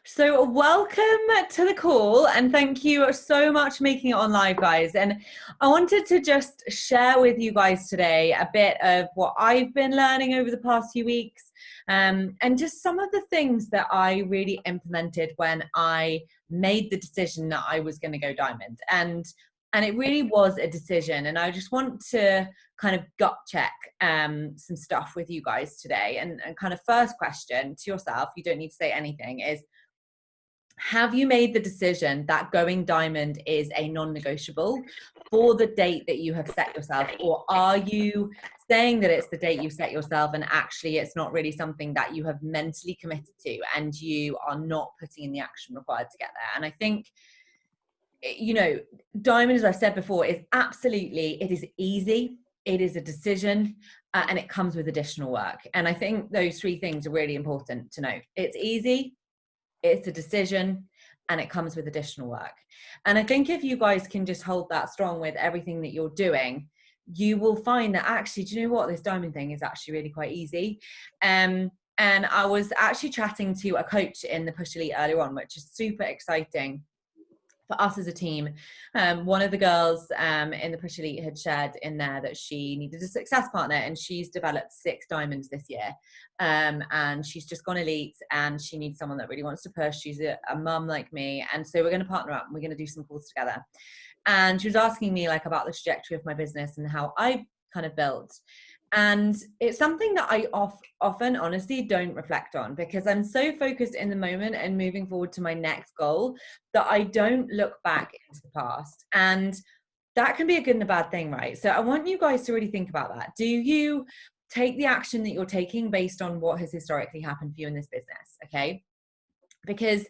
So welcome to the call and thank you so much for making it on live, guys. And I wanted to just share with you guys today a bit of what I've been learning over the past few weeks, and just some of the things that I really implemented when I made the decision that I was going to go diamond. And it really was a decision. And I just want to kind of gut check some stuff with you guys today. And kind of first question to yourself, you don't need to say anything, is have you made the decision that going diamond is a non-negotiable for the date that you have set yourself? Or are you saying that it's the date you set yourself and actually it's not really something that you have mentally committed to and you are not putting in the action required to get there? And I think, diamond, as I've said before, is absolutely, it is easy. It is a decision, and it comes with additional work. And I think those three things are really important to know. It's easy, it's a decision, and it comes with additional work. And I think if you guys can just hold that strong with everything that you're doing, you will find that actually, do you know what, this diamond thing is actually really quite easy. And I was actually chatting to a coach in the Push Elite earlier on, which is super exciting for us as a team. One of the girls in the Push Elite had shared in there that she needed a success partner, and she's developed 6 diamonds this year. And she's just gone elite and she needs someone that really wants to push. She's a mum like me. And so we're going to partner up and we're going to do some calls together. And she was asking me like about the trajectory of my business and how I kind of built. And it's something that I often honestly don't reflect on, because I'm so focused in the moment and moving forward to my next goal that I don't look back into the past. And that can be a good and a bad thing, right? So I want you guys to really think about that. Do you take the action that you're taking based on what has historically happened for you in this business? Okay. Because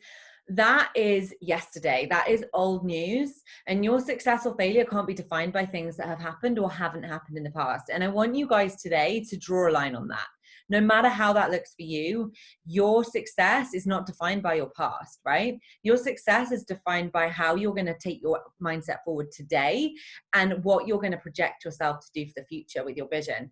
that is yesterday, that is old news, and your success or failure can't be defined by things that have happened or haven't happened in the past. And I want you guys today to draw a line on that. No matter how that looks for you, your success is not defined by your past, right? Your success is defined by how you're going to take your mindset forward today and what you're going to project yourself to do for the future with your vision.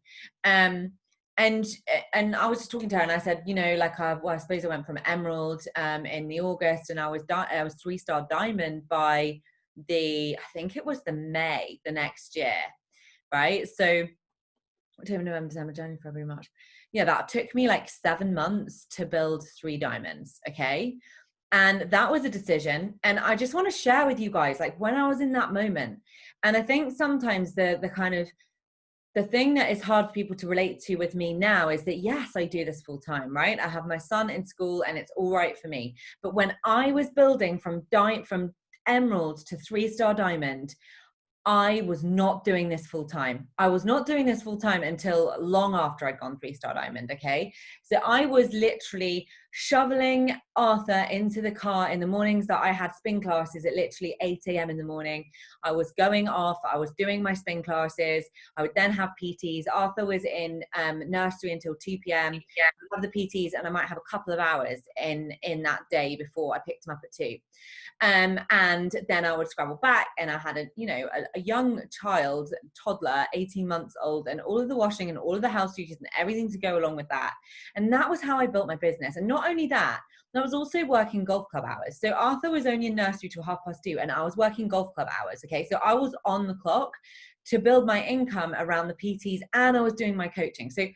And I was just talking to her and I said, I suppose I went from emerald in the August, and I was 3-star diamond by I think it was the May the next year, right? So October, November, December, January, February, March. Yeah, that took me like 7 months to build 3 diamonds. Okay. And that was a decision. And I just want to share with you guys, like when I was in that moment, and I think sometimes the thing that is hard for people to relate to with me now is that, yes, I do this full time, right? I have my son in school and it's all right for me. But when I was building from emerald to 3-star diamond, I was not doing this full time. I was not doing this full time until long after I'd gone 3-star diamond. Okay. So I was literally shoveling Arthur into the car in the mornings that I had spin classes at literally 8 a.m. in the morning. I was going off, I was doing my spin classes. I would then have PTs. Arthur was in nursery until 2 p.m. I have the PTs, and I might have a couple of hours in that day before I picked him up at 2. And then I would travel back, and I had a young child, toddler, 18 months old, and all of the washing and all of the house duties and everything to go along with that. And that was how I built my business. And not only that, I was also working golf club hours. So Arthur was only in nursery till 2:30, and I was working golf club hours. Okay. So I was on the clock to build my income around the PTs, and I was doing my coaching. So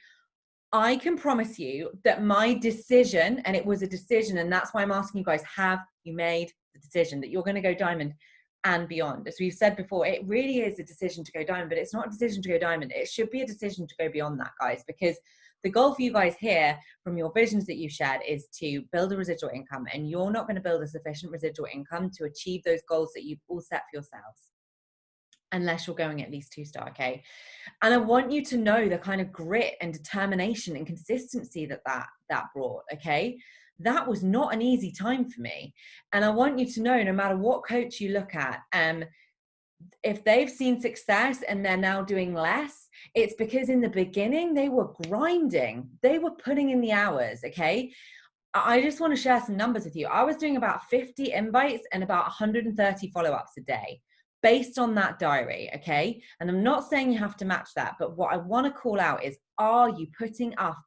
I can promise you that my decision, and it was a decision, and that's why I'm asking you guys, have you made the decision that you're going to go diamond and beyond? As we've said before, it really is a decision to go diamond, but it's not a decision to go diamond. It should be a decision to go beyond that, guys, because the goal for you guys here from your visions that you shared is to build a residual income, and you're not going to build a sufficient residual income to achieve those goals that you've all set for yourselves unless you're going at least 2-star. Okay. And I want you to know the kind of grit and determination and consistency that brought. Okay. That was not an easy time for me. And I want you to know, no matter what coach you look at, if they've seen success and they're now doing less, it's because in the beginning they were grinding, they were putting in the hours. Okay. I just want to share some numbers with you. I was doing about 50 invites and about 130 follow-ups a day based on that diary. Okay. And I'm not saying you have to match that, but what I want to call out is, are you putting up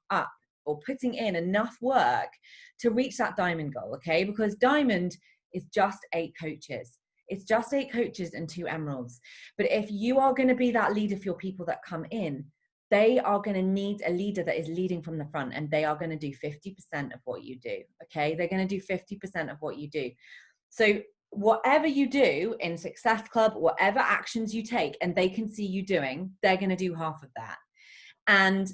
or putting in enough work to reach that diamond goal, okay? Because diamond is just 8 coaches. It's just 8 coaches and 2 emeralds. But if you are going to be that leader for your people that come in, they are going to need a leader that is leading from the front, and they are going to do 50% of what you do, okay? They're going to do 50% of what you do. So whatever you do in Success Club, whatever actions you take and they can see you doing, they're going to do half of that. And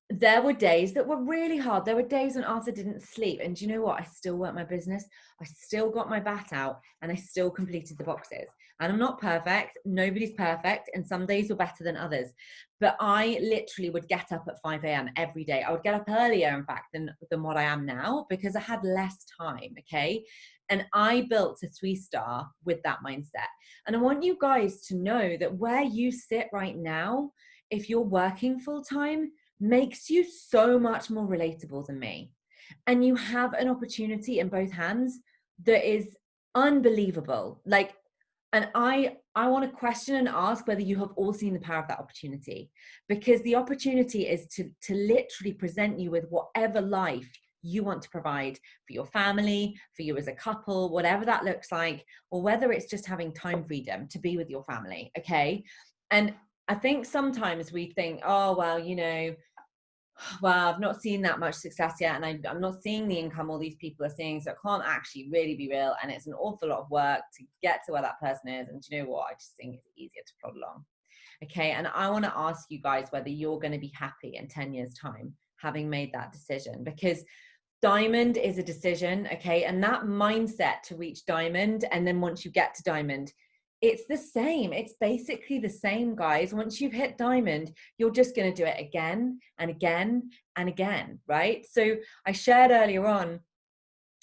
there were days that were really hard. There were days when Arthur didn't sleep. And do you know what? I still worked my business. I still got my bat out and I still completed the boxes. And I'm not perfect. Nobody's perfect. And some days were better than others. But I literally would get up at 5 a.m. every day. I would get up earlier, in fact, than what I am now, because I had less time, okay? And I built a 3-star with that mindset. And I want you guys to know that where you sit right now, if you're working full time, makes you so much more relatable than me. And you have an opportunity in both hands that is unbelievable. Like, and I want to question and ask whether you have all seen the power of that opportunity, because the opportunity is to literally present you with whatever life you want to provide for your family, for you as a couple, whatever that looks like, or whether it's just having time freedom to be with your family, okay? And I think sometimes we think, oh, well, you know, well, I've not seen that much success yet, and I'm not seeing the income all these people are seeing, so it can't actually really be real, and it's an awful lot of work to get to where that person is. And you know what? I just think it's easier to plod along. Okay, and I want to ask you guys whether you're going to be happy in 10 years' time having made that decision, because diamond is a decision, okay? And that mindset to reach diamond, and then once you get to diamond, it's the same. It's basically the same, guys. Once you've hit diamond, you're just going to do it again and again and again, right? So I shared earlier on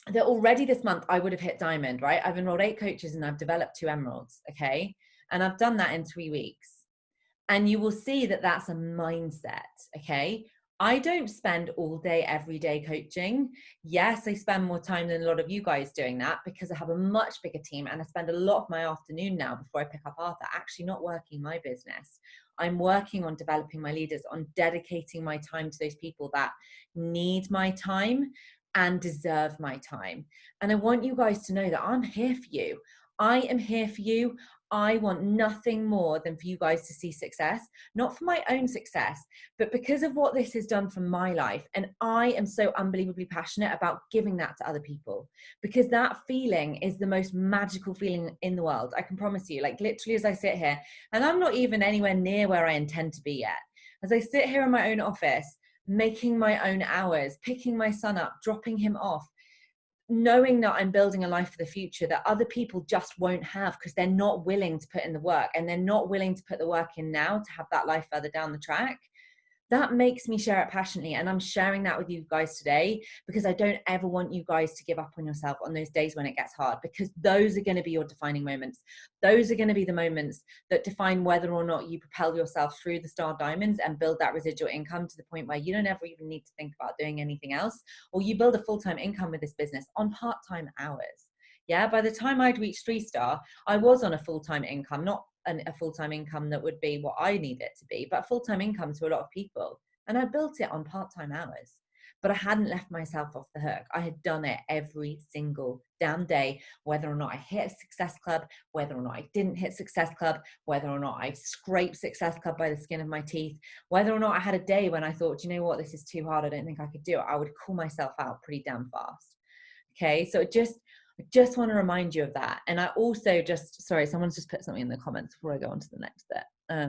that already this month I would have hit diamond, right? I've enrolled 8 coaches and I've developed 2 emeralds, okay? And I've done that in 3 weeks. And you will see that that's a mindset, okay? I don't spend all day, every day coaching. Yes, I spend more time than a lot of you guys doing that because I have a much bigger team, and I spend a lot of my afternoon now before I pick up Arthur actually not working my business. I'm working on developing my leaders, on dedicating my time to those people that need my time and deserve my time. And I want you guys to know that I'm here for you. I am here for you. I want nothing more than for you guys to see success, not for my own success, but because of what this has done for my life. And I am so unbelievably passionate about giving that to other people, because that feeling is the most magical feeling in the world. I can promise you, like literally as I sit here, and I'm not even anywhere near where I intend to be yet. As I sit here in my own office, making my own hours, picking my son up, dropping him off, knowing that I'm building a life for the future that other people just won't have because they're not willing to put in the work, and they're not willing to put the work in now to have that life further down the track. That makes me share it passionately, and I'm sharing that with you guys today because I don't ever want you guys to give up on yourself on those days when it gets hard, because those are going to be your defining moments. Those are going to be the moments that define whether or not you propel yourself through the star diamonds and build that residual income to the point where you don't ever even need to think about doing anything else, or you build a full-time income with this business on part-time hours. Yeah, by the time I'd reached 3-star, I was on a full-time income, not a full-time income that would be what I need it to be, but full-time income to a lot of people. And I built it on part-time hours, but I hadn't left myself off the hook. I had done it every single damn day, whether or not I hit Success Club, whether or not I didn't hit Success Club, whether or not I scraped Success Club by the skin of my teeth, whether or not I had a day when I thought, you know what, this is too hard, I don't think I could do it. I would call myself out pretty damn fast. Okay, so I just want to remind you of that. And I also sorry, someone's just put something in the comments before I go on to the next bit.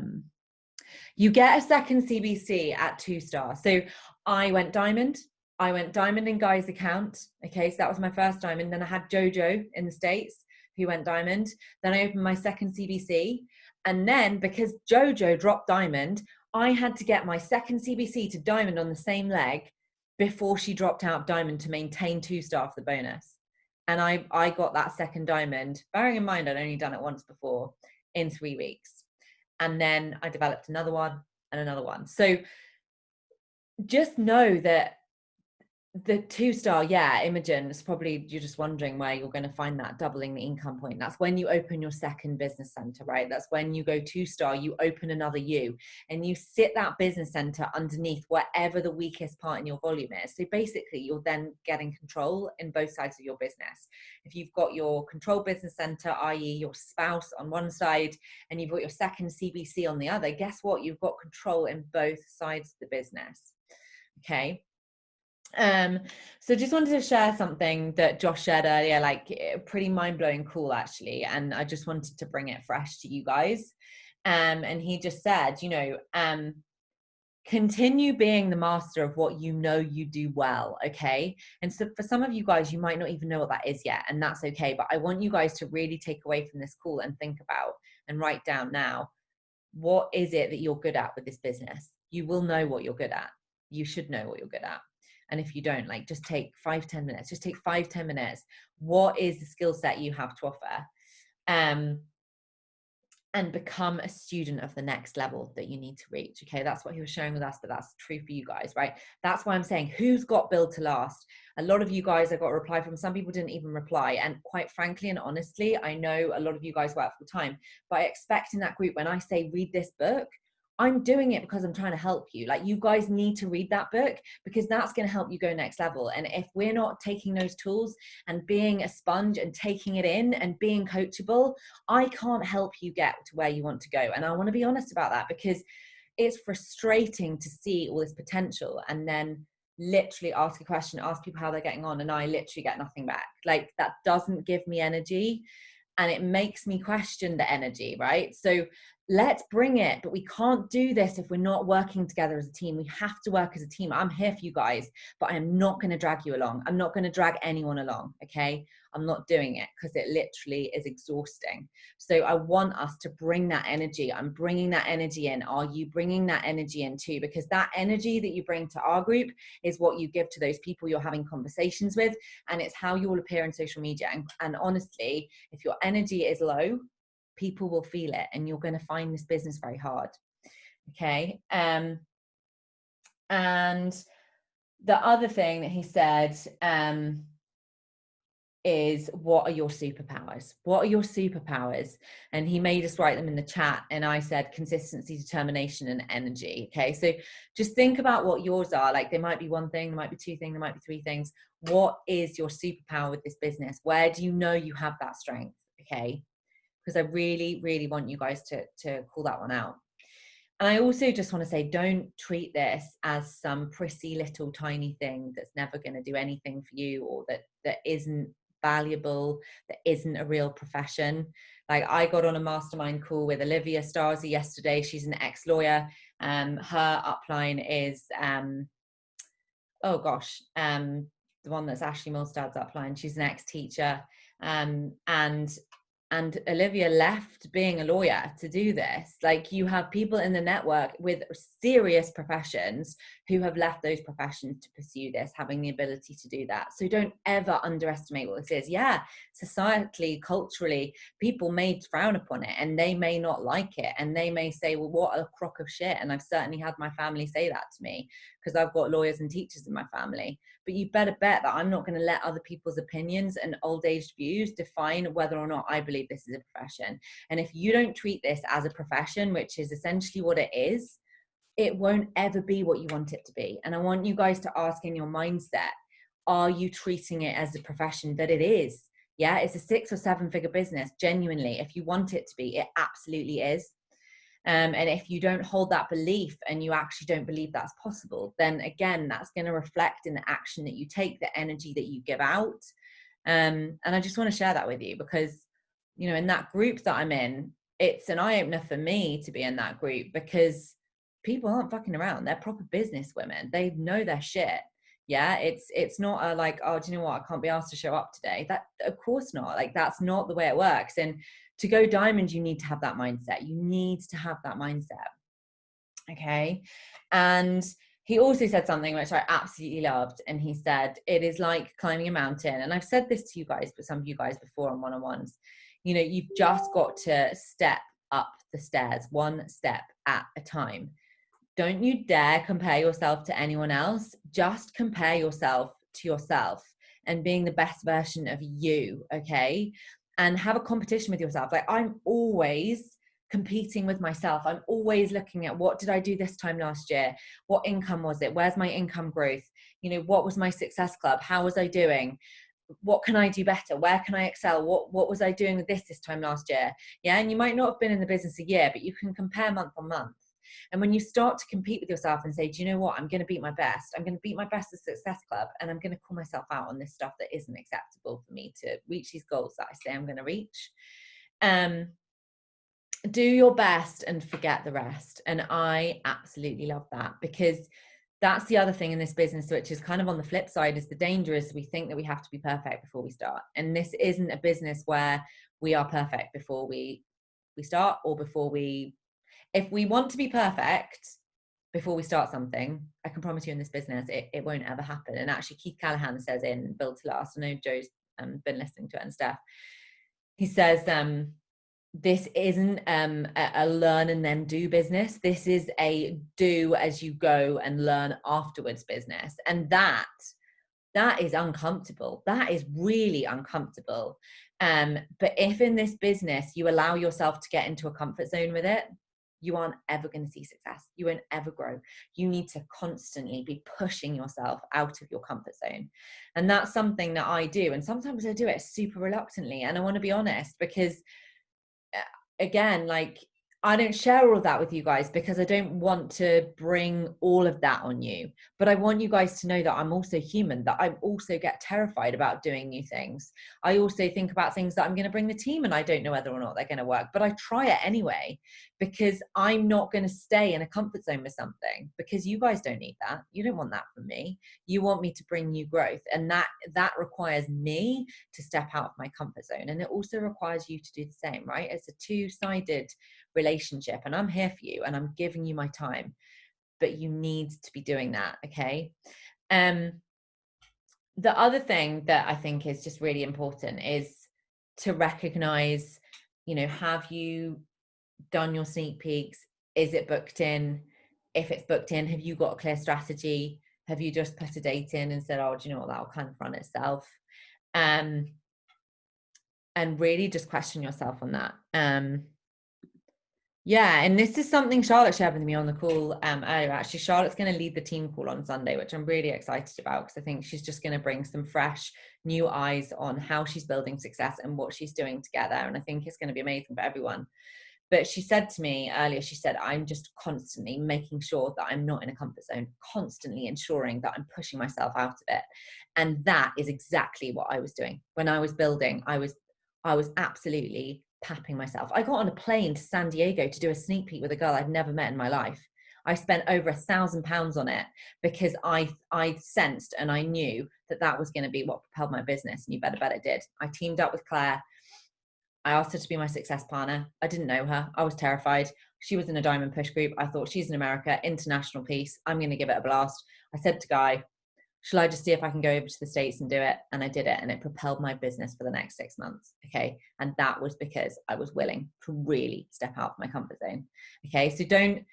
You get a second CBC at 2-star. So I went diamond in Guy's account. Okay, so that was my first diamond. Then I had Jojo in the States who went diamond. Then I opened my second CBC. And then because Jojo dropped diamond, I had to get my second CBC to diamond on the same leg before she dropped out of diamond to maintain 2-star for the bonus. And I got that second diamond, bearing in mind I'd only done it once before, in 3 weeks. And then I developed another one and another one. So just know that The 2-star, yeah, Imogen, it's probably, you're just wondering where you're going to find that doubling the income point. That's when you open your second business center, right? That's when you go 2-star, you open another U, and you sit that business center underneath wherever the weakest part in your volume is. So basically, you're then getting control in both sides of your business. If you've got your control business center, i.e. your spouse on one side, and you've got your second CBC on the other, guess what? You've got control in both sides of the business. Okay. So just wanted to share something that Josh shared earlier, like pretty mind-blowing cool actually, and I just wanted to bring it fresh to you guys. And he just said, continue being the master of what you know you do well, okay? And so for some of you guys, you might not even know what that is yet, and that's okay, but I want you guys to really take away from this call and think about and write down now, what is it that you're good at with this business? You will know what you're good at. You should know what you're good at. And if you don't, like, just take 5-10 minutes, just take 5-10 minutes. What is the skill set you have to offer? And become a student of the next level that you need to reach. Okay, that's what he was sharing with us, but that's true for you guys, right? That's why I'm saying, who's got Build to Last? A lot of you guys I got a reply from. Some people didn't even reply. And quite frankly and honestly, I know a lot of you guys work full time, but I expect in that group, when I say read this book, I'm doing it because I'm trying to help you. Like, you guys need to read that book, because that's going to help you go next level. And if we're not taking those tools and being a sponge and taking it in and being coachable, I can't help you get to where you want to go. And I want to be honest about that, because it's frustrating to see all this potential and then literally ask a question, ask people how they're getting on, and I literally get nothing back. Like, that doesn't give me energy, and it makes me question the energy, right? So let's bring it, but we can't do this if we're not working together as a team. We have to work as a team. I'm here for you guys, but I am not going to drag you along. I'm not going to drag anyone along, okay? I'm not doing it, because it literally is exhausting. So I want us to bring that energy. I'm bringing that energy in. Are you bringing that energy in too? Because that energy that you bring to our group is what you give to those people you're having conversations with, and it's how you will appear on social media. And honestly, if your energy is low, people will feel it, and you're going to find this business very hard. Okay. And the other thing that he said is, what are your superpowers? What are your superpowers? And he made us write them in the chat, and I said consistency, determination, and energy. Okay, so just think about what yours are. Like, there might be one thing, there might be two things, there might be three things. What is your superpower with this business? Where do you know you have that strength? Okay, because I really, really want you guys to call that one out. And I also just want to say, don't treat this as some prissy little tiny thing that's never going to do anything for you, or that isn't valuable, that isn't a real profession. Like, I got on a mastermind call with Olivia Starzi yesterday. She's an ex-lawyer. Her upline is, the one that's Ashley Milstad's upline. She's an ex-teacher. And Olivia left being a lawyer to do this. Like, you have people in the network with serious professions who have left those professions to pursue this, having the ability to do that. So don't ever underestimate what this is. Yeah, societally, culturally, people may frown upon it, and they may not like it, and they may say, well, what a crock of shit. And I've certainly had my family say that to me, because I've got lawyers and teachers in my family. But you better bet that I'm not going to let other people's opinions and old age views define whether or not I believe this is a profession. And if you don't treat this as a profession, which is essentially what it is, it won't ever be what you want it to be. And I want you guys to ask in your mindset, are you treating it as a profession that it is? Yeah, it's a 6 or 7 figure business. Genuinely, if you want it to be, it absolutely is. And if you don't hold that belief, and you actually don't believe that's possible, then again, that's going to reflect in the action that you take, the energy that you give out. And I just want to share that with you, because, in that group that I'm in, it's an eye-opener for me to be in that group, because people aren't fucking around. They're proper business women. They know their shit. Yeah, it's not a like, oh, do you know what, I can't be asked to show up today. That, of course not. Like, that's not the way it works. And to go diamond, you need to have that mindset. You need to have that mindset. Okay. And he also said something which I absolutely loved. And he said, it is like climbing a mountain. And I've said this to you guys, but some of you guys before on one-on-ones, you've just got to step up the stairs, one step at a time. Don't you dare compare yourself to anyone else. Just compare yourself to yourself and being the best version of you, okay? And have a competition with yourself. Like, I'm always competing with myself. I'm always looking at, what did I do this time last year? What income was it? Where's my income growth? You know, what was my success club? How was I doing? What can I do better? Where can I excel? What was I doing with this time last year? Yeah. And you might not have been in the business a year, but you can compare month on month. And when you start to compete with yourself and say, do you know what? I'm going to beat my best. I'm going to beat my best at Success Club. And I'm going to call myself out on this stuff that isn't acceptable for me to reach these goals that I say I'm going to reach. Do your best and forget the rest. And I absolutely love that, because that's the other thing in this business, which is kind of on the flip side, is the danger is we think that we have to be perfect before we start. And this isn't a business where we are perfect before we start, or before we, if we want to be perfect before we start something, I can promise you in this business, it won't ever happen. And actually Keith Callahan says in Build to Last, I know Joe's been listening to it and stuff. He says, this isn't a learn and then do business. This is a do as you go and learn afterwards business. And that is uncomfortable. That is really uncomfortable. But if in this business you allow yourself to get into a comfort zone with it, you aren't ever going to see success. You won't ever grow. You need to constantly be pushing yourself out of your comfort zone. And that's something that I do. And sometimes I do it super reluctantly. And I want to be honest, because again, like, I don't share all of that with you guys because I don't want to bring all of that on you. But I want you guys to know that I'm also human, that I also get terrified about doing new things. I also think about things that I'm going to bring the team and I don't know whether or not they're going to work, but I try it anyway, because I'm not going to stay in a comfort zone with something, because you guys don't need that. You don't want that from me. You want me to bring you growth. And that requires me to step out of my comfort zone. And it also requires you to do the same, right? It's a two-sided relationship, and I'm here for you and I'm giving you my time, but you need to be doing that. Okay. The other thing that I think is just really important is to recognize, you know, have you done your sneak peeks? Is it booked in? If it's booked in, have you got a clear strategy? Have you just put a date in and said, oh, do you know what, that'll kind of run itself? And really just question yourself on that. Yeah, and this is something Charlotte shared with me on the call earlier. Actually, Charlotte's going to lead the team call on Sunday, which I'm really excited about, because I think she's just going to bring some fresh, new eyes on how she's building success and what she's doing together. And I think it's going to be amazing for everyone. But she said to me earlier, she said, I'm just constantly making sure that I'm not in a comfort zone, constantly ensuring that I'm pushing myself out of it. And that is exactly what I was doing. When I was building, I was absolutely papping myself. I got on a plane to San Diego to do a sneak peek with a girl I'd never met in my life. I spent over £1,000 on it because I sensed and I knew that was going to be what propelled my business. And you better bet it did. I teamed up with Claire. I asked her to be my success partner. I didn't know her. I was terrified. She was in a diamond push group. I thought, she's in America, international piece. I'm going to give it a blast. I said to Guy, shall I just see if I can go over to the States and do it? And I did it, and it propelled my business for the next 6 months. Okay. And that was because I was willing to really step out of my comfort zone. Okay. So don't,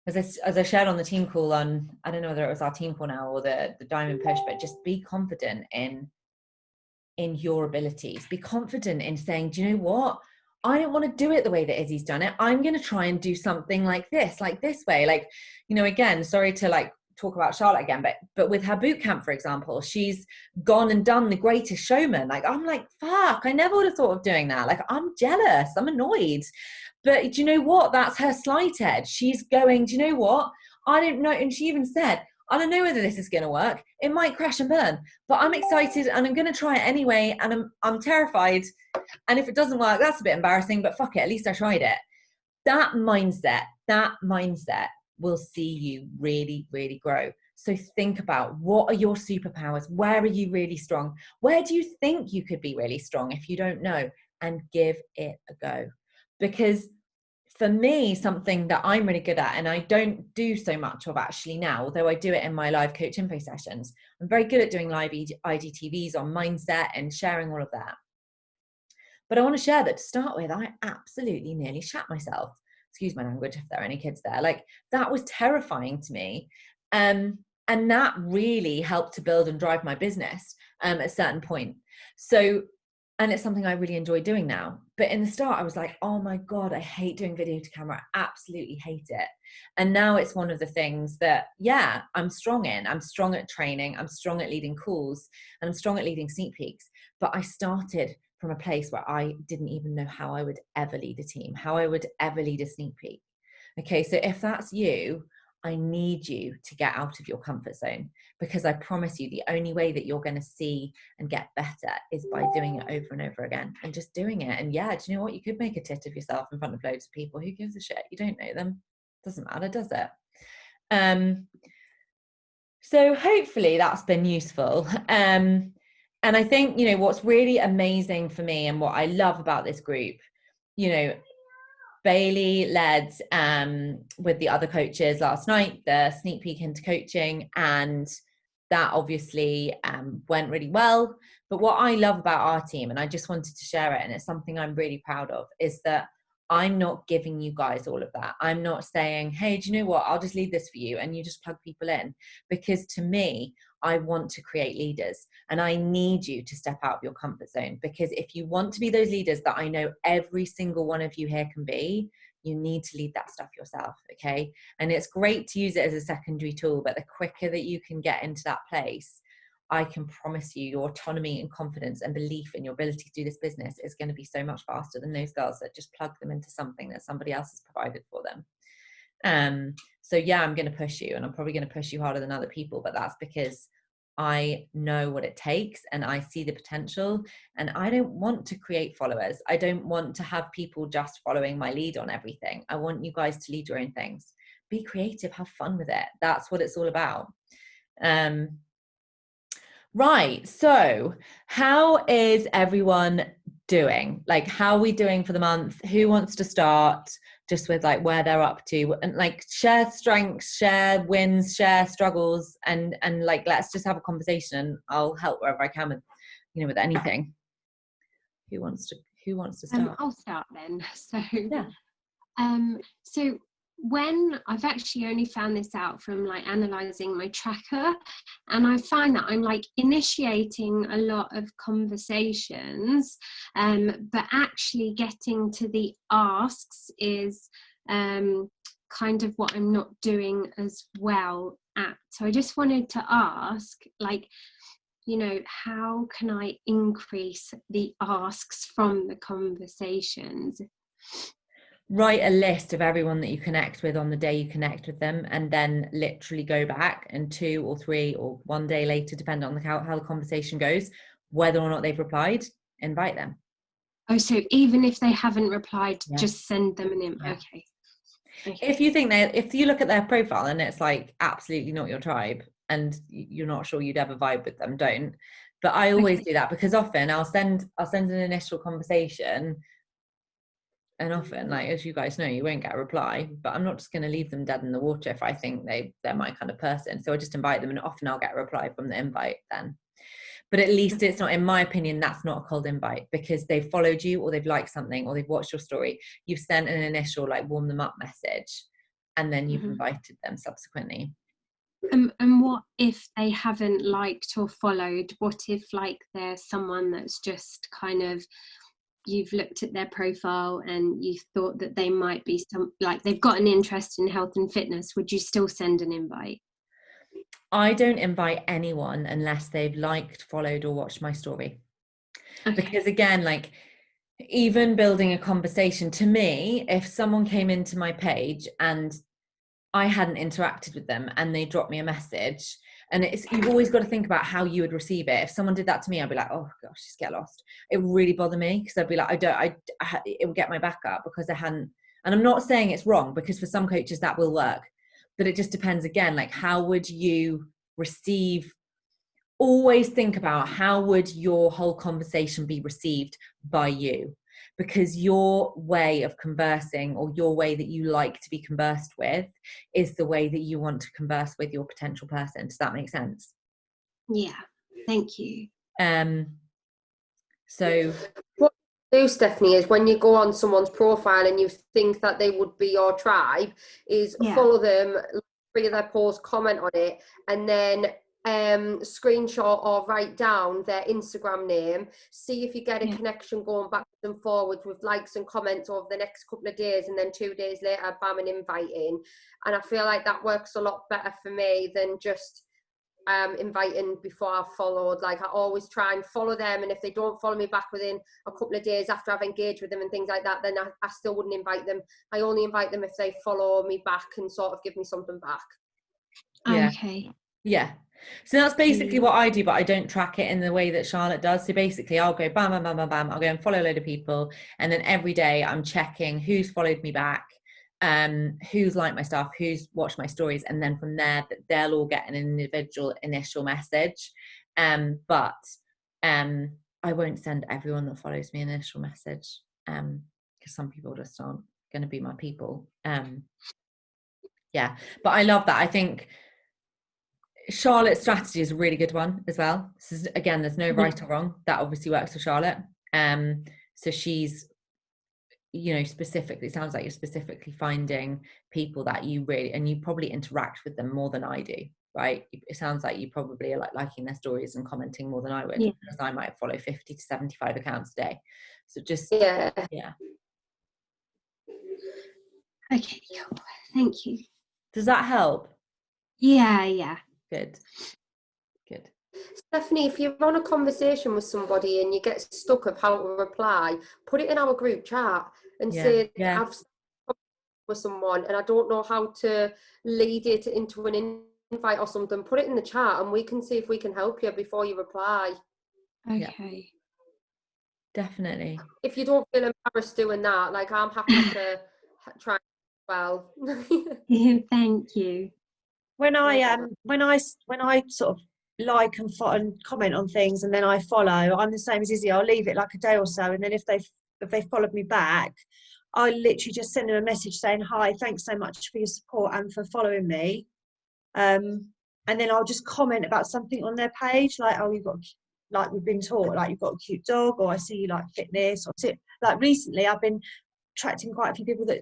as I shared on the team call on, I don't know whether it was our team call now or the diamond push, but just be confident in your abilities. Be confident in saying, do you know what? I don't want to do it the way that Izzy's done it. I'm going to try and do something like this way. Like, you know, again, sorry to like talk about Charlotte again, but with her boot camp, for example, she's gone and done The Greatest Showman. Like, I'm like, fuck, I never would have thought of doing that. Like, I'm jealous, I'm annoyed. But do you know what? That's her slight edge. She's going, do you know what? I don't know. And she even said, I don't know whether this is going to work. It might crash and burn, but I'm excited and I'm going to try it anyway. And I'm terrified. And if it doesn't work, that's a bit embarrassing, but fuck it. At least I tried it. That mindset will see you really, really grow. So think about, what are your superpowers? Where are you really strong? Where do you think you could be really strong if you don't know? And give it a go. Because for me, something that I'm really good at, and I don't do so much of actually now, although I do it in my live coach info sessions, I'm very good at doing live IGTVs on mindset and sharing all of that. But I want to share that to start with, I absolutely nearly shat myself. Excuse my language if there are any kids there. Like, that was terrifying to me. And that really helped to build and drive my business at a certain point. So, and it's something I really enjoy doing now. But in the start, I was like, oh my God, I hate doing video to camera. I absolutely hate it. And now it's one of the things that, yeah, I'm strong in. I'm strong at training. I'm strong at leading calls, and I'm strong at leading sneak peeks. But I started from a place where I didn't even know how I would ever lead a team, how I would ever lead a sneak peek. Okay, so if that's you, I need you to get out of your comfort zone, because I promise you the only way that you're going to see and get better is by doing it over and over again and just doing it. And yeah, do you know what? You could make a tit of yourself in front of loads of people. Who gives a shit? You don't know them. Doesn't matter, does it? So hopefully that's been useful. And I think, you know, what's really amazing for me and what I love about this group, you know, Bailey led with the other coaches last night, the sneak peek into coaching, and that obviously went really well. But what I love about our team, and I just wanted to share it, and it's something I'm really proud of, is that I'm not giving you guys all of that. I'm not saying, hey, do you know what? I'll just lead this for you and you just plug people in. Because to me, I want to create leaders, and I need you to step out of your comfort zone, because if you want to be those leaders that I know every single one of you here can be, you need to lead that stuff yourself. Okay. And it's great to use it as a secondary tool, but the quicker that you can get into that place, I can promise you your autonomy and confidence and belief in your ability to do this business is going to be so much faster than those girls that just plug them into something that somebody else has provided for them. So yeah, I'm going to push you, and I'm probably going to push you harder than other people, but that's because I know what it takes and I see the potential, and I don't want to create followers. I don't want to have people just following my lead on everything. I want you guys to lead your own things. Be creative, have fun with it. That's what it's all about. Right. So how is everyone doing? Like, how are we doing for the month? Who wants to start just with like where they're up to, and like share strengths, share wins, share struggles, and like, let's just have a conversation. I'll help wherever I can with, you know, with anything. Who wants to start? I'll start then. So, yeah. So when I've actually only found this out from like analysing my tracker, and I find that I'm like initiating a lot of conversations, but actually getting to the asks is kind of what I'm not doing as well at. So I just wanted to ask, like, you know, how can I increase the asks from the conversations? Write a list of everyone that you connect with on the day you connect with them, and then literally go back and 2 or 3 or 1 day later, depending on how the conversation goes, whether or not they've replied, invite them. Oh, so even if they haven't replied, just send them an invite. Okay. If you think if you look at their profile and it's like absolutely not your tribe and you're not sure you'd ever vibe with them, don't. But I always do that, because often I'll send an initial conversation, and often, like, as you guys know, you won't get a reply, but I'm not just going to leave them dead in the water if I think they're my kind of person. So I just invite them, and often I'll get a reply from the invite then. But at least it's not, in my opinion, that's not a cold invite, because they've followed you, or they've liked something, or they've watched your story. You've sent an initial like warm them up message, and then you've invited them subsequently. And what if they haven't liked or followed? What if like there's someone that's just kind of, you've looked at their profile and you thought that they might be like they've got an interest in health and fitness? Would you still send an invite? I don't invite anyone unless they've liked, followed, or watched my story. Okay. Because again, like, even building a conversation, to me, if someone came into my page and I hadn't interacted with them and they dropped me a message, and you've always got to think about how you would receive it. If someone did that to me, I'd be like, oh gosh, just get lost. It would really bother me, because I'd be like, it would get my back up because I hadn't. And I'm not saying it's wrong, because for some coaches that will work, but it just depends again, like, how would you receive? Always think about how would your whole conversation be received by you, because your way of conversing, or your way that you like to be conversed with, is the way that you want to converse with your potential person. Does that make sense? Yeah, thank you. So what you do, Stephanie, is when you go on someone's profile and you think that they would be your tribe, is follow them, 3 of their posts, comment on it, and then screenshot or write down their Instagram name, see if you get a connection going backwards and forwards with likes and comments over the next couple of days, and then 2 days later, bam, an invite in. And I feel like that works a lot better for me than just inviting before I've followed. Like, I always try and follow them, and if they don't follow me back within a couple of days after I've engaged with them and things like that, then I still wouldn't invite them. I only invite them if they follow me back and sort of give me something back. Yeah. Okay. Yeah. So that's basically what I do, but I don't track it in the way that Charlotte does. So basically I'll go bam, bam, bam, bam, bam. I'll go and follow a load of people. And then every day I'm checking who's followed me back, who's liked my stuff, who's watched my stories. And then from there, they'll all get an individual initial message. But I won't send everyone that follows me an initial message, because some people just aren't going to be my people. Yeah, but I love that. I think Charlotte's strategy is a really good one as well. So again, there's no right or wrong. That obviously works for Charlotte. So she's, specifically, it sounds like you're specifically finding people that you really, and you probably interact with them more than I do, right? It sounds like you probably are like liking their stories and commenting more than I would, because I might follow 50 to 75 accounts a day. So just, yeah. Okay, cool. Thank you. Does that help? Yeah. Good. Stephanie, if you're on a conversation with somebody and you get stuck of how to reply, put it in our group chat and say, I've spoken with someone and I don't know how to lead it into an invite or something. Put it in the chat and we can see if we can help you before you reply. Okay. Definitely. If you don't feel embarrassed doing that, like, I'm happy to try as well. Thank you. When I sort of like and comment on things, and then I follow, I'm the same as Izzy. I'll leave it like a day or so, and then if they followed me back, I literally just send them a message saying, hi, thanks so much for your support and for following me. And then I'll just comment about something on their page, like, oh, you've got, like, we've been taught, like, you've got a cute dog, or I see you like fitness, or like recently I've been attracting quite a few people that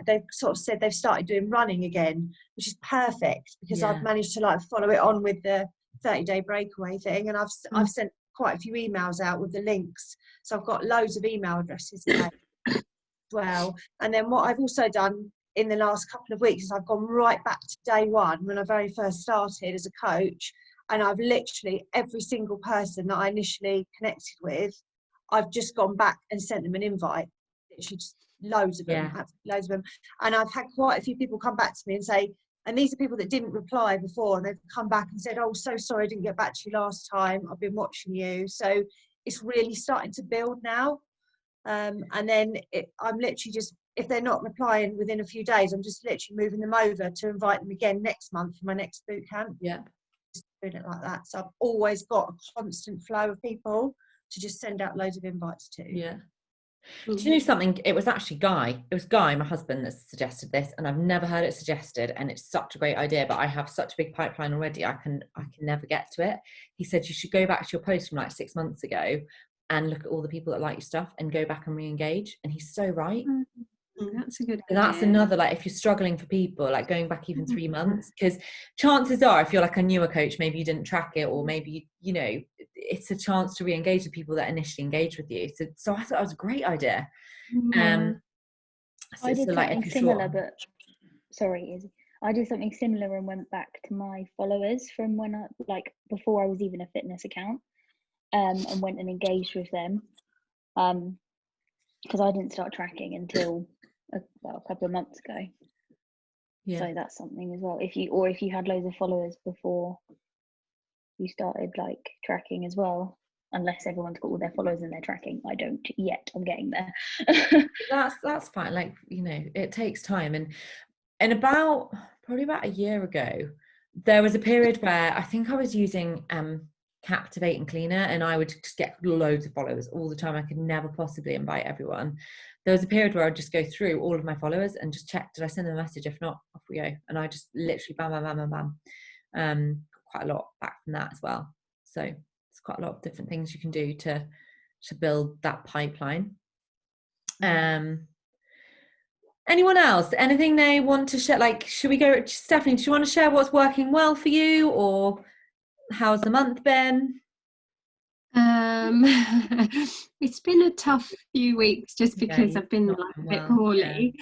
they've sort of said they've started doing running again, which is perfect, because I've managed to like follow it on with the 30-day breakaway thing, and I've sent quite a few emails out with the links, so I've got loads of email addresses now as well. And then what I've also done in the last couple of weeks is I've gone right back to day one when I very first started as a coach, and I've literally every single person that I initially connected with, I've just gone back and sent them an invite. Literally just loads of them, loads of them. And I've had quite a few people come back to me and say, and these are people that didn't reply before, and they've come back and said, oh, so sorry I didn't get back to you last time, I've been watching you. So it's really starting to build now. And then I'm literally just, if they're not replying within a few days, I'm just literally moving them over to invite them again next month for my next boot camp. Just doing it like that. So I've always got a constant flow of people to just send out loads of invites to. Do you know something? It was actually Guy. It was Guy, my husband, that suggested this, and I've never heard it suggested. And it's such a great idea, but I have such a big pipeline already. I can never get to it. He said you should go back to your post from like 6 months ago and look at all the people that like your stuff and go back and re-engage. And he's so right. That's a good idea. And that's another, like, if you're struggling for people, like going back even 3 months, because chances are, if you're like a newer coach, maybe you didn't track it, or maybe it's a chance to re-engage with people that initially engaged with you. So I thought it was a great idea. I did something similar, but sorry, Izzy. I did something similar and went back to my followers from when before I was even a fitness account, and went and engaged with them, because I didn't start tracking until a couple of months ago. So that's something as well. If you had loads of followers before you started like tracking as well, unless everyone's got all their followers and they're tracking. I don't yet. I'm getting there. that's fine. Like, it takes time. And probably about a year ago, there was a period where I think I was using Captivate and Cleaner, and I would just get loads of followers all the time. I could never possibly invite everyone. There was a period where I'd just go through all of my followers and just check, did I send them a message? If not, off we go. And I just literally bam, bam, bam, bam, bam. Quite a lot back from that as well. So it's quite a lot of different things you can do to build that pipeline. Anyone else? Anything they want to share? Like, should we go, Stephanie, do you want to share what's working well for you, or how's the month been? It's been a tough few weeks just because I've been like a bit poorly.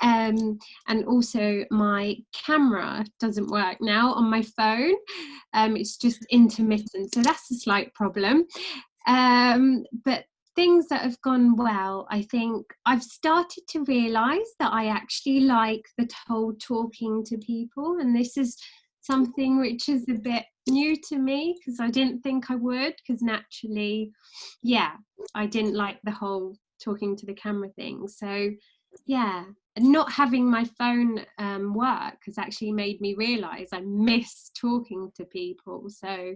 And also my camera doesn't work now on my phone. It's just intermittent, so that's a slight problem. But things that have gone well, I think I've started to realize that I actually like the whole talking to people, and this is something which is a bit new to me because I didn't think I would, because naturally, I didn't like the whole talking to the camera thing. So not having my phone work has actually made me realize I miss talking to people. So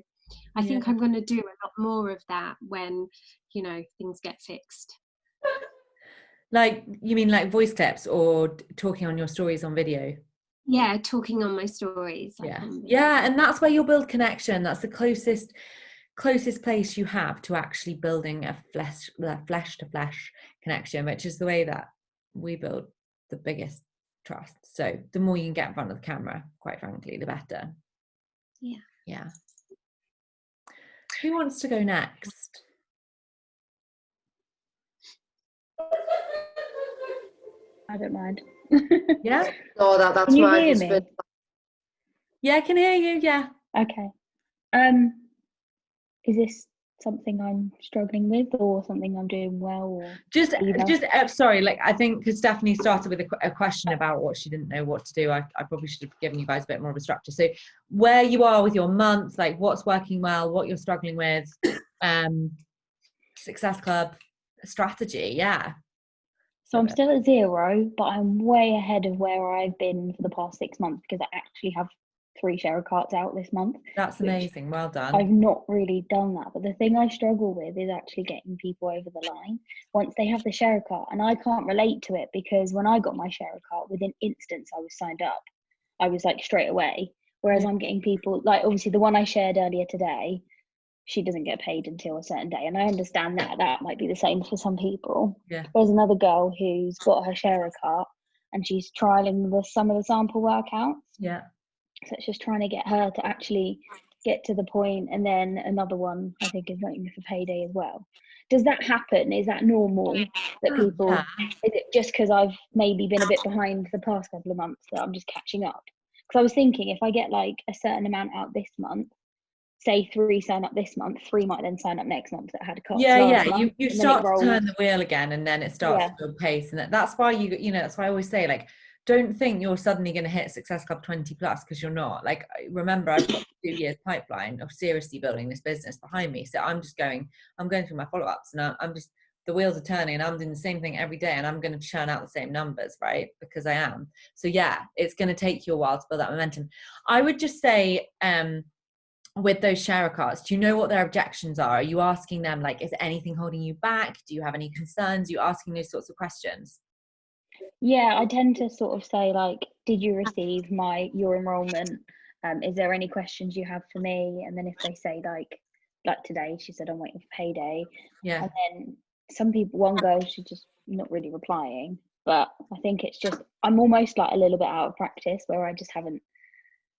I think I'm going to do a lot more of that when, things get fixed. Like, you mean like voice clips or talking on your stories on video? Yeah, talking on my stories. Yeah, and that's where you'll build connection. That's the closest place you have to actually building a flesh to flesh connection, which is the way that we build the biggest trust. So the more you can get in front of the camera, quite frankly, the better. Yeah. Who wants to go next? I don't mind. Yeah. No, that's my husband. Yeah, I can hear you. Yeah. Okay. Is this something I'm struggling with, or something I'm doing well, or sorry, like, I think because Stephanie started with a question about what she didn't know what to do, I probably should have given you guys a bit more of a structure. So where you are with your month, like what's working well, what you're struggling with, Success Club strategy. So I'm still at 0, but I'm way ahead of where I've been for the past 6 months, because I actually have 3 share carts out this month. That's amazing. Well done. I've not really done that, but the thing I struggle with is actually getting people over the line once they have the share cart. And I can't relate to it, because when I got my share cart, within instance I was signed up. I was like straight away. Whereas I'm getting people, like obviously the one I shared earlier today, she doesn't get paid until a certain day, and I understand that might be the same for some people. There's another girl who's got her share cart and she's trialing some of the sample workouts. So it's just trying to get her to actually get to the point. And then another one, I think, is waiting for payday as well. Does that happen? Is that normal that people, is it just because I've maybe been a bit behind the past couple of months that I'm just catching up? Because I was thinking if I get like a certain amount out this month, say 3 sign up this month, 3 might then sign up next month that had a cost. You start to turn the wheel again, and then it starts to build pace. And that's why that's why I always say, like, don't think you're suddenly going to hit Success Club 20 plus, because you're not. Like, remember, I've got 2 years pipeline of seriously building this business behind me. So I'm going through my follow-ups, and I'm just, the wheels are turning, and I'm doing the same thing every day, and I'm going to churn out the same numbers, right? Because I am. So it's going to take you a while to build that momentum. I would just say, with those share carts, do you know what their objections are? Are you asking them, like, is anything holding you back? Do you have any concerns? Are you asking those sorts of questions? Yeah, I tend to sort of say, like, did you receive your enrollment? Is there any questions you have for me? And then if they say like today, she said, I'm waiting for payday. And then some people, one girl, she's just not really replying. But I think it's just, I'm almost like a little bit out of practice, where I just haven't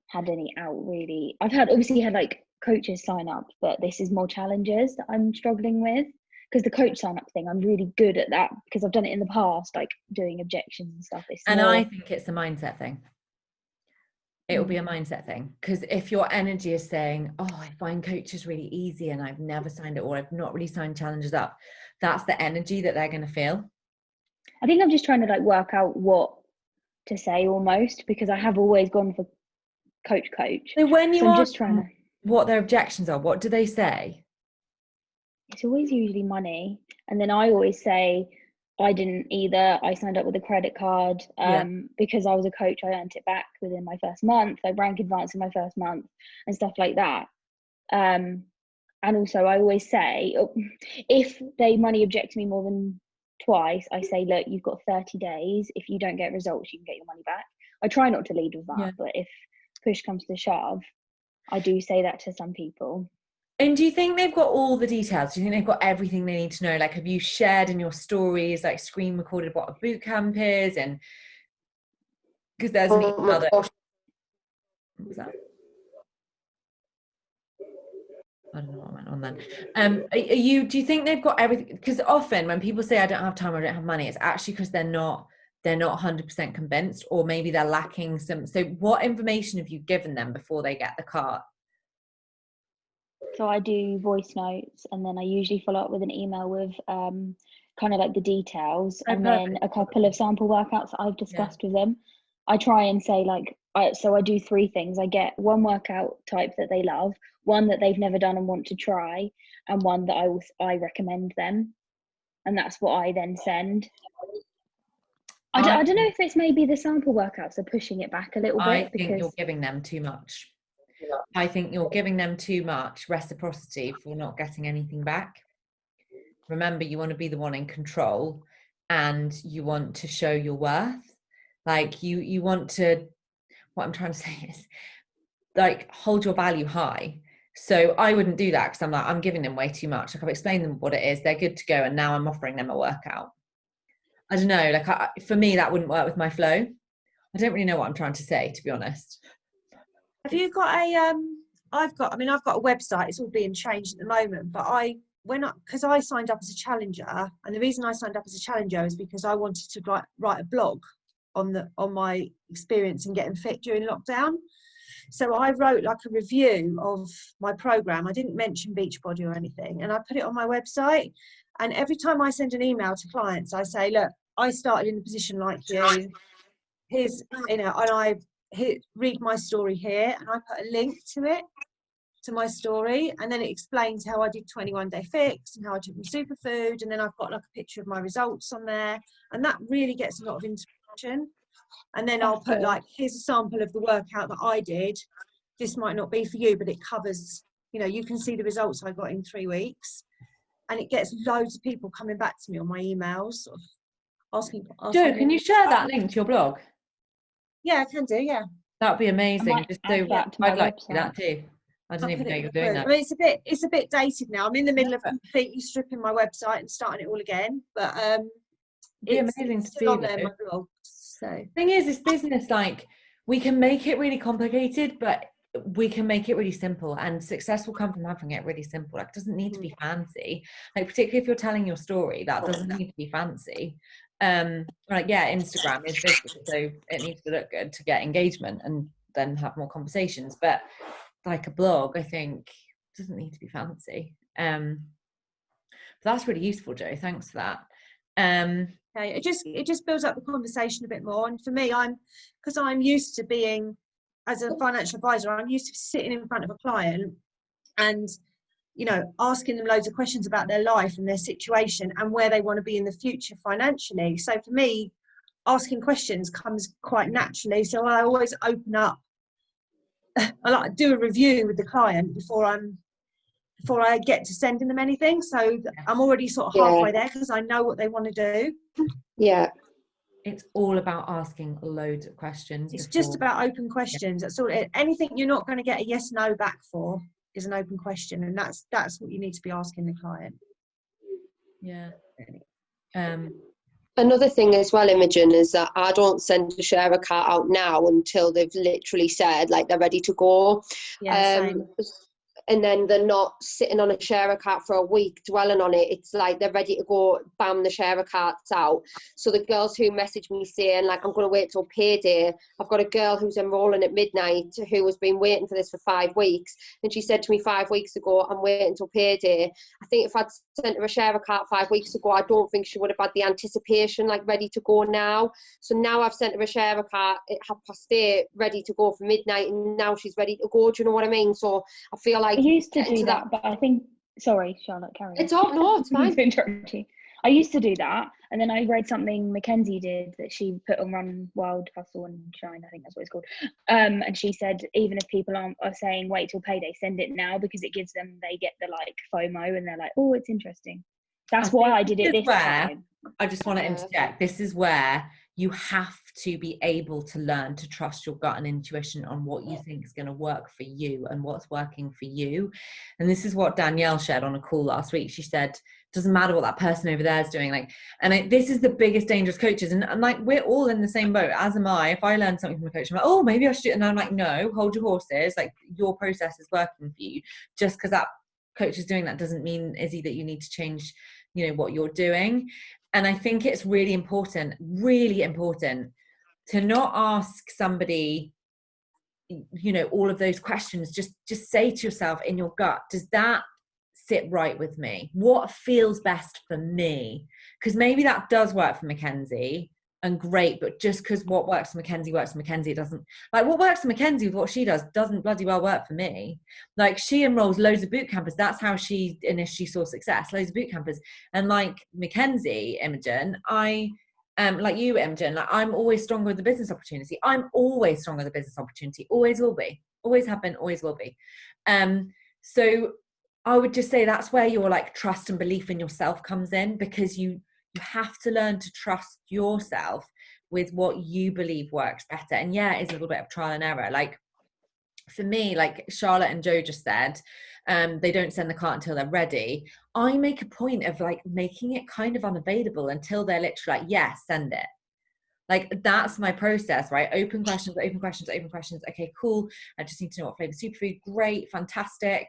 had any out really. I've obviously had like coaches sign up, but this is more challenges that I'm struggling with. Because the coach sign up thing, I'm really good at that, because I've done it in the past, like doing objections and stuff. I think it's a mindset thing. It will be a mindset thing, because if your energy is saying, oh, I find coaches really easy and I've never signed it, or I've not really signed challenges up, that's the energy that they're going to feel. I think I'm just trying to like work out what to say almost, because I have always gone for coach. So when you ask just trying to, what their objections are, what do they say? It's always usually money. And then I always say, I didn't either. I signed up with a credit card because I was a coach. I earned it back within my first month. I rank advanced in my first month and stuff like that. And also I always say, if they money object to me more than twice, I say, look, you've got 30 days. If you don't get results, you can get your money back. I try not to lead with that, but if push comes to shove, I do say that to some people. And do you think they've got all the details? Do you think they've got everything they need to know? Like, have you shared in your stories, like screen recorded what a boot camp is, and because there's an email that, gosh. what was that? I don't know what went on then. Do you think they've got everything? Because often when people say I don't have time or I don't have money, it's actually because they're not 100% convinced, or maybe they're lacking some. So what information have you given them before they get the cart? So I do voice notes, and then I usually follow up with an email with kind of like the details, and then a couple of sample workouts that I've discussed with them. I try and say like, so I do 3 things. I get one workout type that they love, one that they've never done and want to try, and one that I recommend them, and that's what I then send. I don't know if it's maybe the sample workouts are pushing it back a little bit. I think you're giving them too much. I think you're giving them too much reciprocity for not getting anything back. Remember, you want to be the one in control, and you want to show your worth. Like you want to, what I'm trying to say is like hold your value high. So I wouldn't do that, because I'm giving them way too much. Like I've explained them what it is, they're good to go, and now I'm offering them a workout. I don't know, like for me that wouldn't work with my flow. I don't really know what I'm trying to say, to be honest. Have you got I've got a website, it's all being changed at the moment, but because I signed up as a challenger, and the reason I signed up as a challenger is because I wanted to write a blog on my experience in getting fit during lockdown. So I wrote like a review of my program. I didn't mention Beachbody or anything, and I put it on my website. And every time I send an email to clients, I say, look, I started in a position like you. Here's, and I read my story here, and I put a link to it, to my story, and then it explains how I did 21-day fix and how I took my superfood, and then I've got like a picture of my results on there, and that really gets a lot of interaction. And then I'll put like, here's a sample of the workout that I did. This might not be for you, but it covers, you can see the results I got in 3 weeks, and it gets loads of people coming back to me on my emails, sort of asking. Joe, can you share that link to your blog? Yeah, I can do. Yeah, that would be amazing. Just so I'd like to do that too. I didn't even know you were doing that. I mean, it's a bit dated now. I'm in the middle of completely stripping my website and starting it all again. But it's amazing to see on there, my blog. So thing is, this business, like, we can make it really complicated, but we can make it really simple, and success will come from having it really simple. Like, it doesn't need to be fancy. Like, particularly if you're telling your story, that doesn't need to be fancy. Like, yeah, Instagram is business, so it needs to look good to get engagement and then have more conversations. But like a blog, I think, doesn't need to be fancy. But that's really useful, Joe. Thanks for that. Okay, it just builds up the conversation a bit more. And for me, because I'm used to being, as a financial advisor, I'm used to sitting in front of a client and asking them loads of questions about their life and their situation and where they want to be in the future financially. So for me, asking questions comes quite naturally. So I always open up. I like to do a review with the client before I get to sending them anything. So I'm already sort of halfway there, because I know what they want to do. Yeah. It's all about asking loads of questions. It's just about open questions. That's all. Anything you're not going to get a yes, no back for is an open question. And that's what you need to be asking the client. Yeah. Another thing as well, Imogen, is that I don't send a share cart out now until they've literally said like they're ready to go. Yeah, same. And then they're not sitting on a share cart for a week dwelling on it. It's like they're ready to go, bam, the share cart's out. So the girls who message me saying like, I'm going to wait till payday. I've got a girl who's enrolling at midnight who has been waiting for this for 5 weeks. And she said to me 5 weeks ago, I'm waiting till payday. I think if I'd sent her a share cart 5 weeks ago, I don't think she would have had the anticipation like ready to go now. So now I've sent her a share cart at 8:30 ready to go for midnight, and now she's ready to go. Do you know what I mean? So I feel like I used to do that, but I think, sorry, Charlotte, carry on. It's all, no, it's fine. I used to do that, and then I read something Mackenzie did that she put on Run Wild Hustle and Shine, I think that's what it's called. And she said, even if people are saying wait till payday, send it now, because it gives them, they get the like FOMO, and they're like, oh, it's interesting. That's why I did it this time. I just want to interject. This is where you have to be able to learn to trust your gut and intuition on what you think is going to work for you and what's working for you. And this is what Danielle shared on a call last week. She said, doesn't matter what that person over there is doing. Like, and this is the biggest dangerous coaches. And like, we're all in the same boat, as am I. If I learn something from a coach, I'm like, oh, maybe I should do it. And I'm like, no, hold your horses. Like, your process is working for you. Just because that coach is doing that doesn't mean, Izzy, that you need to change, you know, what you're doing. And I think it's really important to not ask somebody, you know, all of those questions. Just say to yourself in your gut, does that sit right with me? What feels best for me? Because maybe that does work for Mackenzie, and great, but just because what works for Mackenzie, it doesn't, like, what works for Mackenzie with what she does doesn't bloody well work for me. Like, she enrolls loads of boot campers. That's how she initially saw success, loads of boot campers. And like Mackenzie, Imogen, like you, Imogen, like, I'm always stronger with the business opportunity. I'm always stronger with the business opportunity. Always will be. Always have been, always will be. So I would just say that's where your like trust and belief in yourself comes in, because you have to learn to trust yourself with what you believe works better. And yeah, it's a little bit of trial and error. Like, for me, like Charlotte and Joe just said, they don't send the cart until they're ready. I make a point of like making it kind of unavailable until they're literally like, yeah, send it. Like, that's my process, right? Open questions. Okay, cool. I just need to know what flavor superfood. Great, fantastic.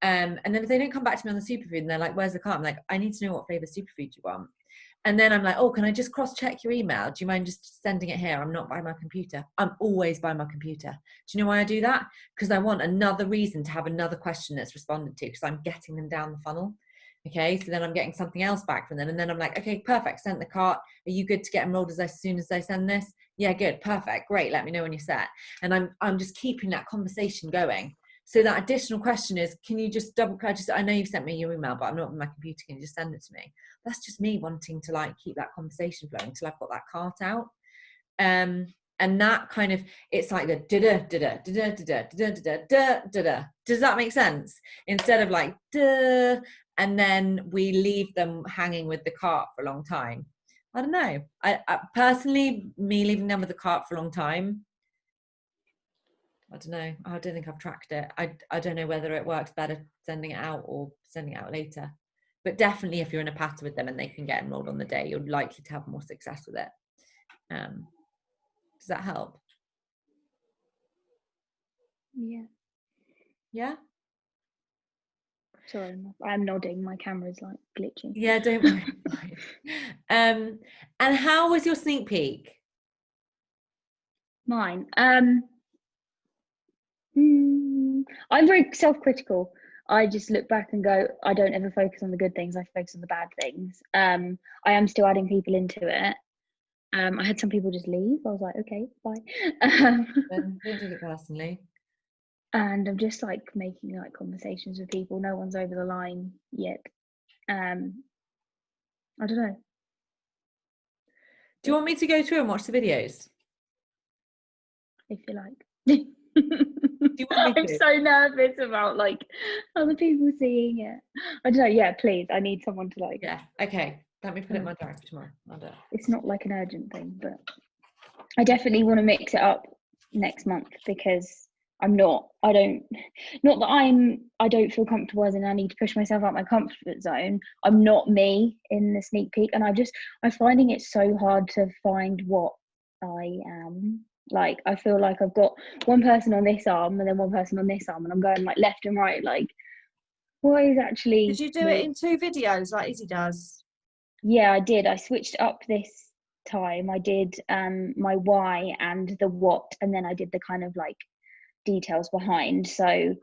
And then if they don't come back to me on the superfood and they're like, where's the cart? I'm like, I need to know what flavor superfood you want. And then I'm like, oh, can I just cross-check your email? Do you mind just sending it here? I'm not by my computer. I'm always by my computer. Do you know why I do that? Because I want another reason to have another question that's responded to, because I'm getting them down the funnel. Okay, so then I'm getting something else back from them. And then I'm like, okay, perfect, sent the cart. Are you good to get enrolled as soon as I send this? Yeah, good, perfect, great. Let me know when you're set. And I'm just keeping that conversation going. So that additional question is, can you just I know you've sent me your email, but I'm not on my computer. Can you just send it to me? That's just me wanting to like keep that conversation flowing until I've got that cart out. And that kind of, it's like the does that make sense? Instead of like duh, and then we leave them hanging with the cart for a long time. I don't know. I personally, me leaving them with the cart for a long time, I don't know. I don't think I've tracked it. I don't know whether it works better sending it out or sending it out later. But definitely, if you're in a pattern with them and they can get enrolled on the day, you're likely to have more success with it. Does that help? Yeah. Yeah? Sorry, I'm nodding. My camera's like glitching. Yeah, don't worry. And how was your sneak peek? Mine. I'm very self-critical. I just look back and go, I don't ever focus on the good things. I focus on the bad things. I am still adding people into it. I had some people just leave. I was like, okay, bye. Don't take it personally. And I'm just like making like conversations with people. No one's over the line yet. I don't know. Do you want me to go through and watch the videos? If you like. I'm so nervous about like other people seeing it. I don't know. Yeah, please. I need someone to like. Yeah. Okay. Let me put it in my diary for tomorrow. I'll do it. It's not like an urgent thing, but I definitely want to mix it up next month, because I don't feel comfortable as in I need to push myself out my comfort zone. I'm not me in the sneak peek, and I'm finding it so hard to find what I am. Like, I feel like I've got one person on this arm and then one person on this arm, and I'm going like left and right. Like, what is actually? Did you do it in 2 videos like Izzy does? Yeah, I did. I switched up this time. I did my why and the what, and then I did the kind of like details behind. So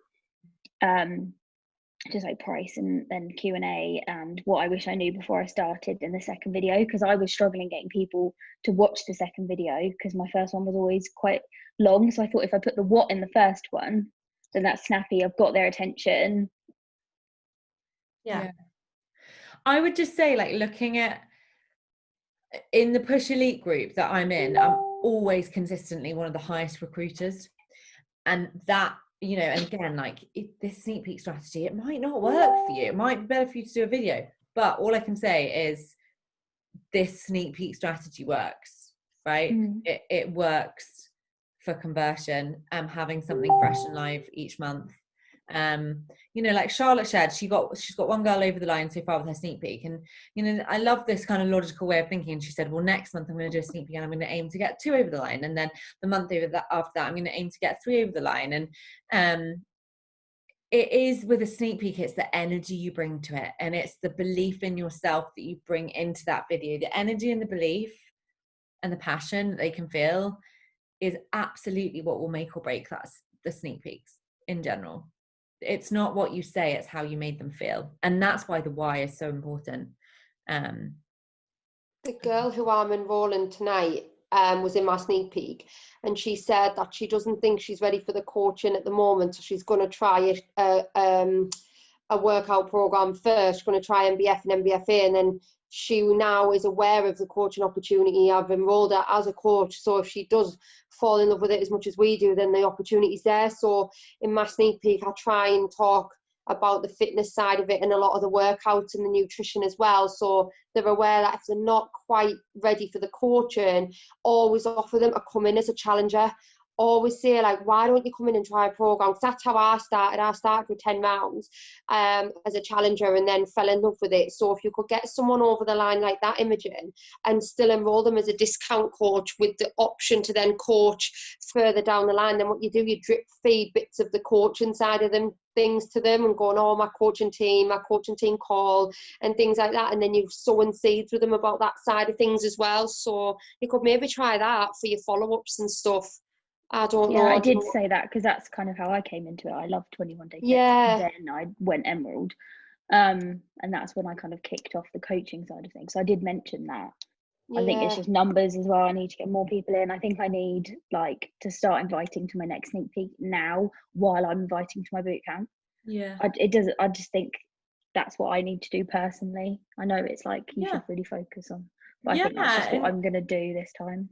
just like price and then Q&A and what I wish I knew before I started in the second video, because I was struggling getting people to watch the second video because my first one was always quite long. So I thought if I put the what in the first one, then that's snappy. I've got their attention. Yeah. I would just say, like, looking at in the Push Elite group that I'm in, I'm always consistently one of the highest recruiters. And that, you know, and again, like this sneak peek strategy, it might not work for you. It might be better for you to do a video. But all I can say is this sneak peek strategy works right? It works for conversion, having something fresh and live each month. You know, like Charlotte shared, she's got one girl over the line so far with her sneak peek, and you know, I love this kind of logical way of thinking. And she said, well, next month I'm going to do a sneak peek and I'm going to aim to get 2 over the line, and then the month after that I'm going to aim to get 3 over the line. And it is with a sneak peek, it's the energy you bring to it, and it's the belief in yourself that you bring into that video. The energy and the belief and the passion that they can feel is absolutely what will make or break the sneak peeks in general. It's not what you say, it's how you made them feel. And that's why the why is so important. The girl who I'm enrolling tonight was in my sneak peek, and she said that she doesn't think she's ready for the coaching at the moment, so she's going to try a workout program first. She's going to try MBF and MBFA, and then she now is aware of the coaching opportunity. I've enrolled her as a coach, so if she does fall in love with it as much as we do, then the opportunity's there. So in my sneak peek, I try and talk about the fitness side of it and a lot of the workouts and the nutrition as well, so they're aware that if they're not quite ready for the coaching, always offer them a come in as a challenger. Always say, like, why don't you come in and try a program? Because that's how I started with 10 rounds as a challenger, and then fell in love with it. So if you could get someone over the line like that, Imogen, and still enroll them as a discount coach with the option to then coach further down the line, then what you do, you drip feed bits of the coaching side of them, things to them, and going, oh, my coaching team call, and things like that, and then you're sowing seeds with them about that side of things as well. So you could maybe try that for your follow-ups and stuff. I don't know. I did say that because that's kind of how I came into it. I loved 21 Day Fit. Yeah. Then I went Emerald. And that's when I kind of kicked off the coaching side of things. So I did mention that. I think it's just numbers as well. I need to get more people in. I think I need to start inviting to my next sneak peek now while I'm inviting to my boot camp. Yeah. I just think that's what I need to do personally. I know it's you should really focus on, but I think that's just what I'm going to do this time.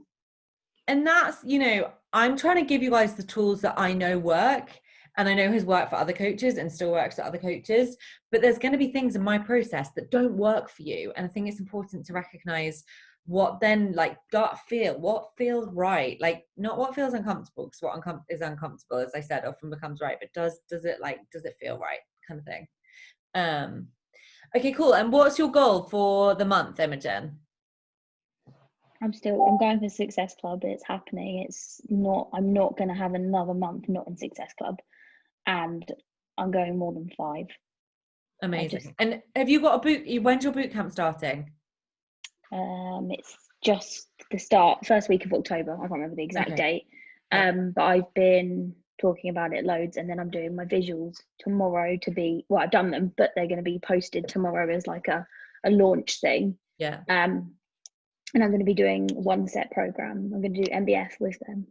And that's, you know, I'm trying to give you guys the tools that I know work, and I know has worked for other coaches and still works for other coaches, but there's going to be things in my process that don't work for you. And I think it's important to recognize what then, gut feel, what feels right, not what feels uncomfortable, because what is uncomfortable, as I said, often becomes right, but does it feel right, kind of thing. Okay, cool. And what's your goal for the month, Imogen? I'm going for Success Club. It's happening. I'm not going to have another month not in Success Club, and I'm going more than 5. Amazing. And have you got when's your boot camp starting? It's just the first week of October. I can't remember the exact date. But I've been talking about it loads, and then I'm doing my visuals tomorrow I've done them, but they're going to be posted tomorrow as a launch thing. Yeah. And I'm going to be doing 1 set program. I'm going to do MBF with them.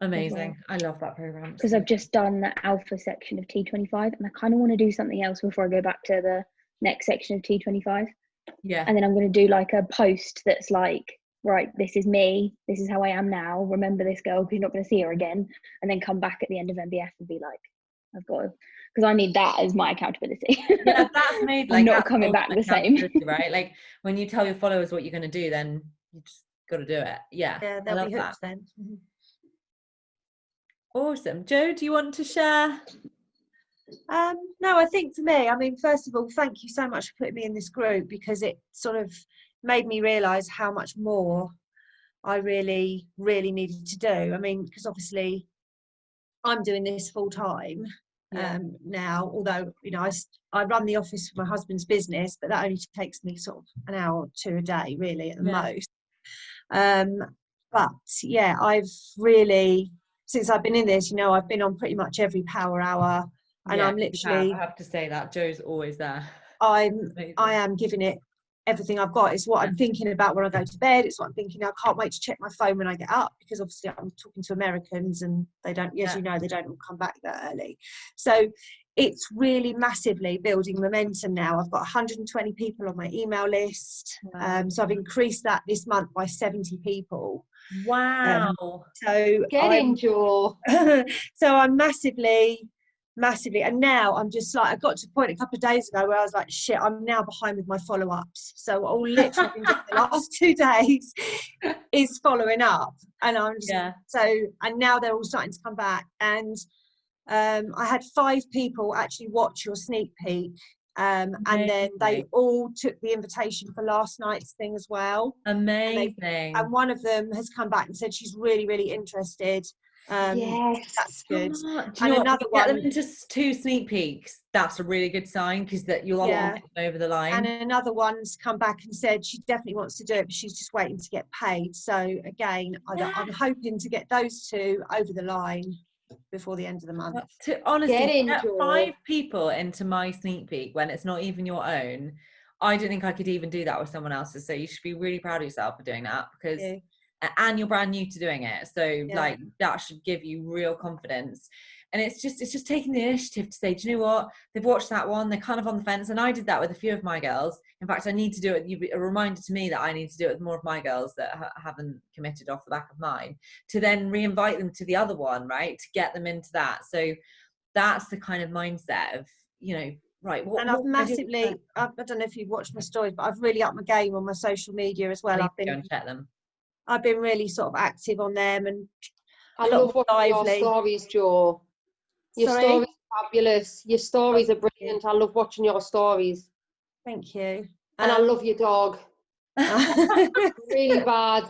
Amazing. I love that program. Because I've just done the alpha section of T25, and I kind of want to do something else before I go back to the next section of T25. Yeah. And then I'm going to do a post that's right, this is me. This is how I am now. Remember this girl, because you're not going to see her again. And then come back at the end of MBF and be I've got to, because I need that as my accountability. Yeah, that's made I'm not coming back the same. Right? When you tell your followers what you're going to do, then you just got to do it. Yeah. Yeah, they'll be hooked then. Awesome. Jo, do you want to share? No, I think for me, first of all, thank you so much for putting me in this group, because it sort of made me realise how much more I really, really needed to do. Because obviously I'm doing this full time now, although, I run the office for my husband's business, but that only takes me sort of an hour or 2 a day, really, at the most. But yeah, I've really, since I've been in this, I've been on pretty much every power hour, and I'm literally, I have to say that Jo's always there. I am giving it everything I've got. It's what I'm thinking about when I go to bed. It's what I'm thinking. I can't wait to check my phone when I get up, because obviously I'm talking to Americans, and they don't, as you know, they don't all come back that early. So it's really massively building momentum now. I've got 120 people on my email list. So I've increased that this month by 70 people. Wow. So get in, Jo. So I'm massively massively. And now I'm just like, I got to a point a couple of days ago where I was like, shit, I'm now behind with my follow-ups. So all literally I've been doing the last 2 days is following up. And I'm just, and now they're all starting to come back. And I had 5 people actually watch your sneak peek. And then they all took the invitation for last night's thing as well. Amazing. And one of them has come back and said she's really, really interested. Yes, that's good. Do you and know another what? Get one them into 2 sneak peeks. That's a really good sign, because that you'll get them over the line. And another one's come back and said she definitely wants to do it, but she's just waiting to get paid. So again, I'm hoping to get those 2 over the line before the end of the month. Honestly, get 5 people into my sneak peek when it's not even your own. I don't think I could even do that with someone else's. So you should be really proud of yourself for doing that, because and you're brand new to doing it. So like that should give you real confidence. And it's just taking the initiative to say, do you know what? They've watched that one. They're kind of on the fence. And I did that with a few of my girls. In fact, I need to do it. A reminder to me that I need to do it with more of my girls that haven't committed off the back of mine, to then re-invite them to the other one, right? To get them into that. So that's the kind of mindset of, you know, right. And I've massively, I don't know if you've watched my stories, but I've really upped my game on my social media as well. I've been check them. I've been really sort of active on them, and I love watching your stories, Jo. Your stories are fabulous. Your stories are brilliant. I love watching your stories. Thank you. And I love your dog. Really bad.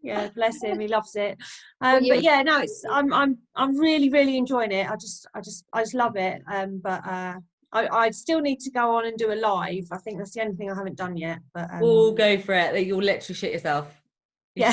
Yeah, bless him. He loves it. But yeah, no, it's I'm really, really enjoying it. I just love it. But I still need to go on and do a live. I think that's the only thing I haven't done yet. But go for it. You'll literally shit yourself. You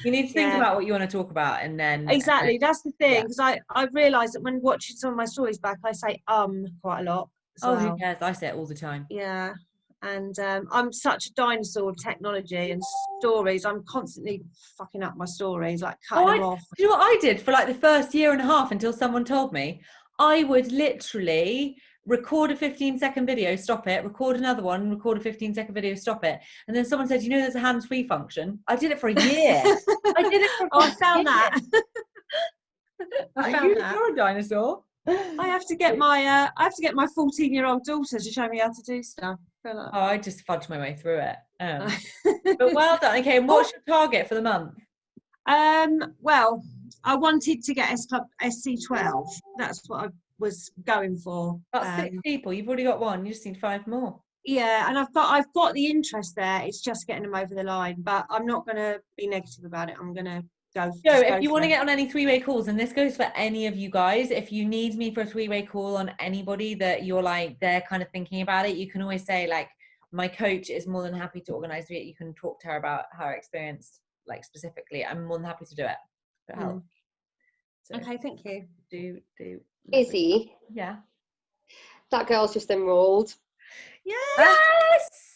need to think about what you want to talk about, and then exactly, that's the thing, because I realised that when watching some of my stories back, I say quite a lot as well. Who cares? I say it all the time. Yeah. And I'm such a dinosaur of technology and stories. I'm constantly fucking up my stories, like cutting them off. Do you know what I did for like the first year and a half until someone told me? I would literally record a 15-second video, stop it, record another one, record a 15-second video, stop it. And then someone said, you know, there's a hands-free function. I did it for a year. I did it for I found that. I found that. You're a dinosaur. I have to get my 14-year-old daughter to show me how to do stuff. I just fudged my way through it. But well done. Okay, and what's your target for the month? Well, I wanted to get SC12. That's what I was going for. That's 6 people. You've already got 1. You just need 5 more. Yeah, and I've got the interest there. It's just getting them over the line. But I'm not going to be negative about it. I'm going to go. If you want to get on any 3-way calls, and this goes for any of you guys, if you need me for a 3-way call on anybody that you're like they're kind of thinking about it, you can always say like, my coach is more than happy to organize it. You can talk to her about her experience, like specifically. I'm more than happy to do it. Help. So, okay, thank you. Do. Izzy. Yeah. That girl's just enrolled. Yes.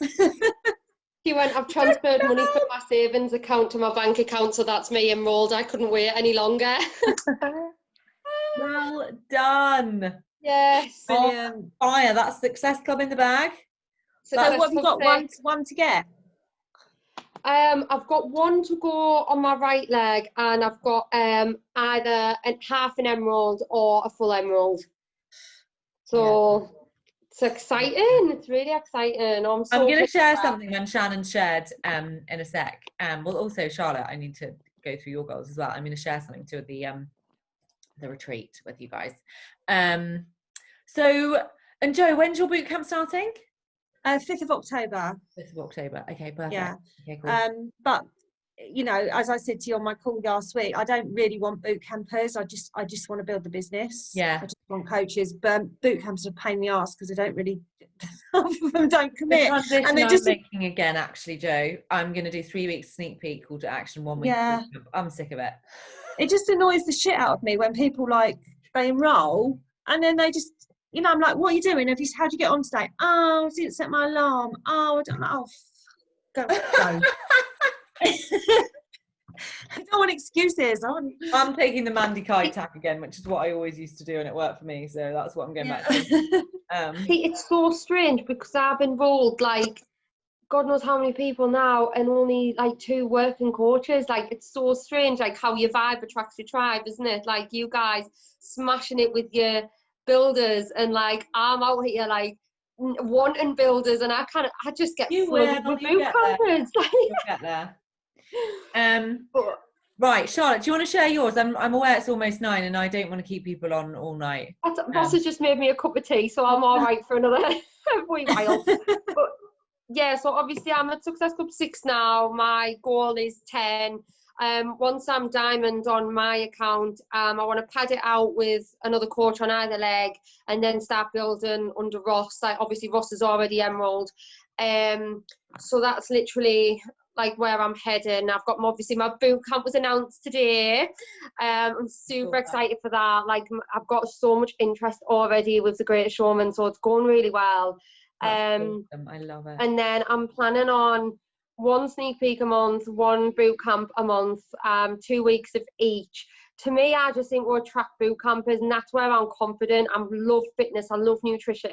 She went, I've transferred money from my savings account to my bank account, so that's me enrolled. I couldn't wait any longer. Well done. Yes. Brilliant. Fire. That's Success Club in the bag. So what have you got? One to get? I've got 1 to go on my right leg, and I've got either half an emerald or a full emerald. So it's exciting. It's really exciting. I'm going to share something when Shannon shared in a sec. Well, also Charlotte, I need to go through your goals as well. I'm going to share something to the retreat with you guys. So, and Jo, when's your boot camp starting? 5th of October. 5th of October. Okay, perfect. Yeah. Okay, cool. But you know, as I said to you on my call last week, I don't really want boot campers. I just want to build the business. Yeah. I just want coaches. But boot camps are a pain in the arse because they don't really half of them don't commit. The transition and I'm making again, actually, Jo. I'm going to do 3 weeks sneak peek, call to action, 1 week. Yeah. I'm sick of it. It just annoys the shit out of me when people like they enroll and then they just, you know, I'm like, what are you doing? How'd you get on today? Oh, I didn't set my alarm. Oh, I don't know. Go. I don't want excuses. I'm taking the Mandy Kai tack again, which is what I always used to do, and it worked for me. So that's what I'm going back to. See, it's so strange because I've enrolled like God knows how many people now, and only like 2 working coaches. Like, it's so strange, like how your vibe attracts your tribe, isn't it? Like, you guys smashing it with your builders, and like I'm out here like wanting builders, and I just get flooded with boot campers. You'll get there. Right, Charlotte, do you want to share yours? I'm aware it's almost 9 and I don't want to keep people on all night. Boss has just made me a cup of tea, so I'm all right for another wee while. But yeah, so obviously I'm at Success Club 6 now. My goal is 10. Once I'm diamond on my account, I want to pad it out with another coach on either leg, and then start building under Ross. Like, obviously Ross is already emerald. So that's literally like where I'm heading. I've got obviously my boot camp was announced today. I'm super excited for that. Like, I've got so much interest already with the Greatest Showman, so it's going really well. Awesome. I love it. And then I'm planning on 1 sneak peek a month, 1 boot camp a month, 2 weeks of each. To me, I just think we're track boot campers, and that's where I'm confident. I love fitness, I love nutrition,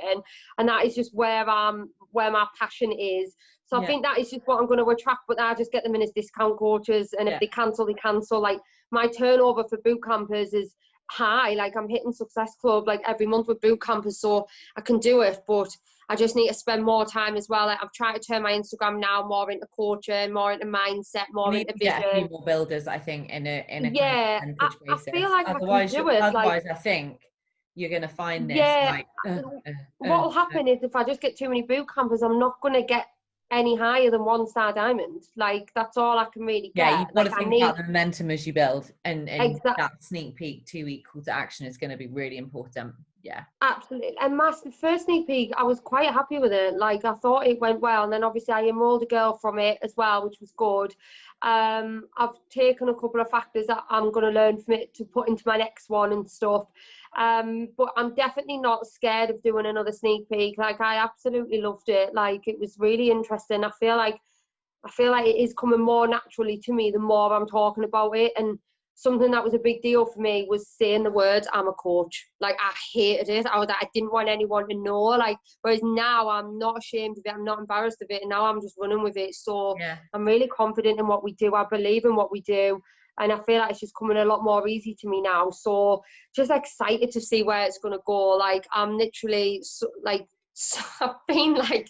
and that is just where my passion is. So I think that is just what I'm going to attract, but I just get them in as discount coaches, and if they cancel, they cancel. Like, my turnover for boot campers is high. Like, I'm hitting Success Club like every month with boot campers, so I can do it, but I just need to spend more time as well. Like, I'm trying to turn my Instagram now more into coaching, more into mindset, more into vision. Get a few more builders, I think, in a I feel like otherwise, I can do it. Otherwise, I think you're going to find this. What will happen is if I just get too many boot campers, I'm not going to get any higher than 1-star diamond. Like, that's all I can really get. Yeah, you've got to think about the momentum as you build, and that sneak peek 2-week call to action is going to be really important. Yeah, absolutely. And my first sneak peek, I was quite happy with it. Like, I thought it went well, and then obviously I enrolled a girl from it as well, which was good. I've taken a couple of factors that I'm going to learn from it to put into my next one and stuff. But I'm definitely not scared of doing another sneak peek. Like, I absolutely loved it. Like, it was really interesting. I feel like it is coming more naturally to me the more I'm talking about it. And something that was a big deal for me was saying the words, I'm a coach. Like, I hated it. I didn't want anyone to know. Like, whereas now I'm not ashamed of it. I'm not embarrassed of it. And now I'm just running with it. So I'm really confident in what we do. I believe in what we do. And I feel like it's just coming a lot more easy to me now. So just excited to see where it's going to go. Like, I'm literally I've been like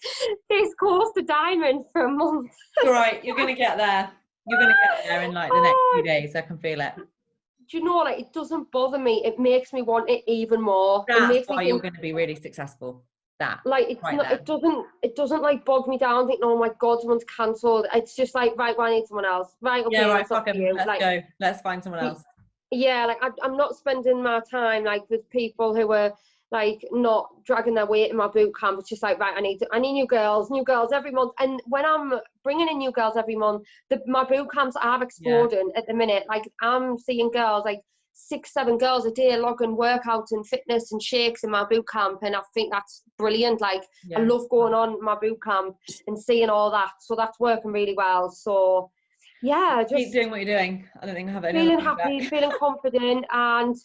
this close to diamond for a month. All right, you're going to get there. You're going to get there in like the next few days. I can feel it. Do you know, like, it doesn't bother me. It makes me want it even more. That's why you're going to be really successful. That like, it's not, it doesn't like bog me down thinking, oh my God, someone's cancelled. It's just like, right, well, I need someone else. Right, okay, right, fuck him. Let's go. Let's find someone else. Yeah, like, I'm not spending my time like with people who are like not dragging their weight in my boot camp. It's just like, right, I need new girls every month. And when I'm bringing in new girls every month, my boot camps are exploding at the minute. Like, I'm seeing girls like 6-7 girls a day logging workouts and fitness and shakes in my boot camp, and I think that's brilliant. Like, I love going on my boot camp and seeing all that, so that's working really well. So yeah, just keep doing what you're doing. I don't think I have any feeling happy, feeling confident, and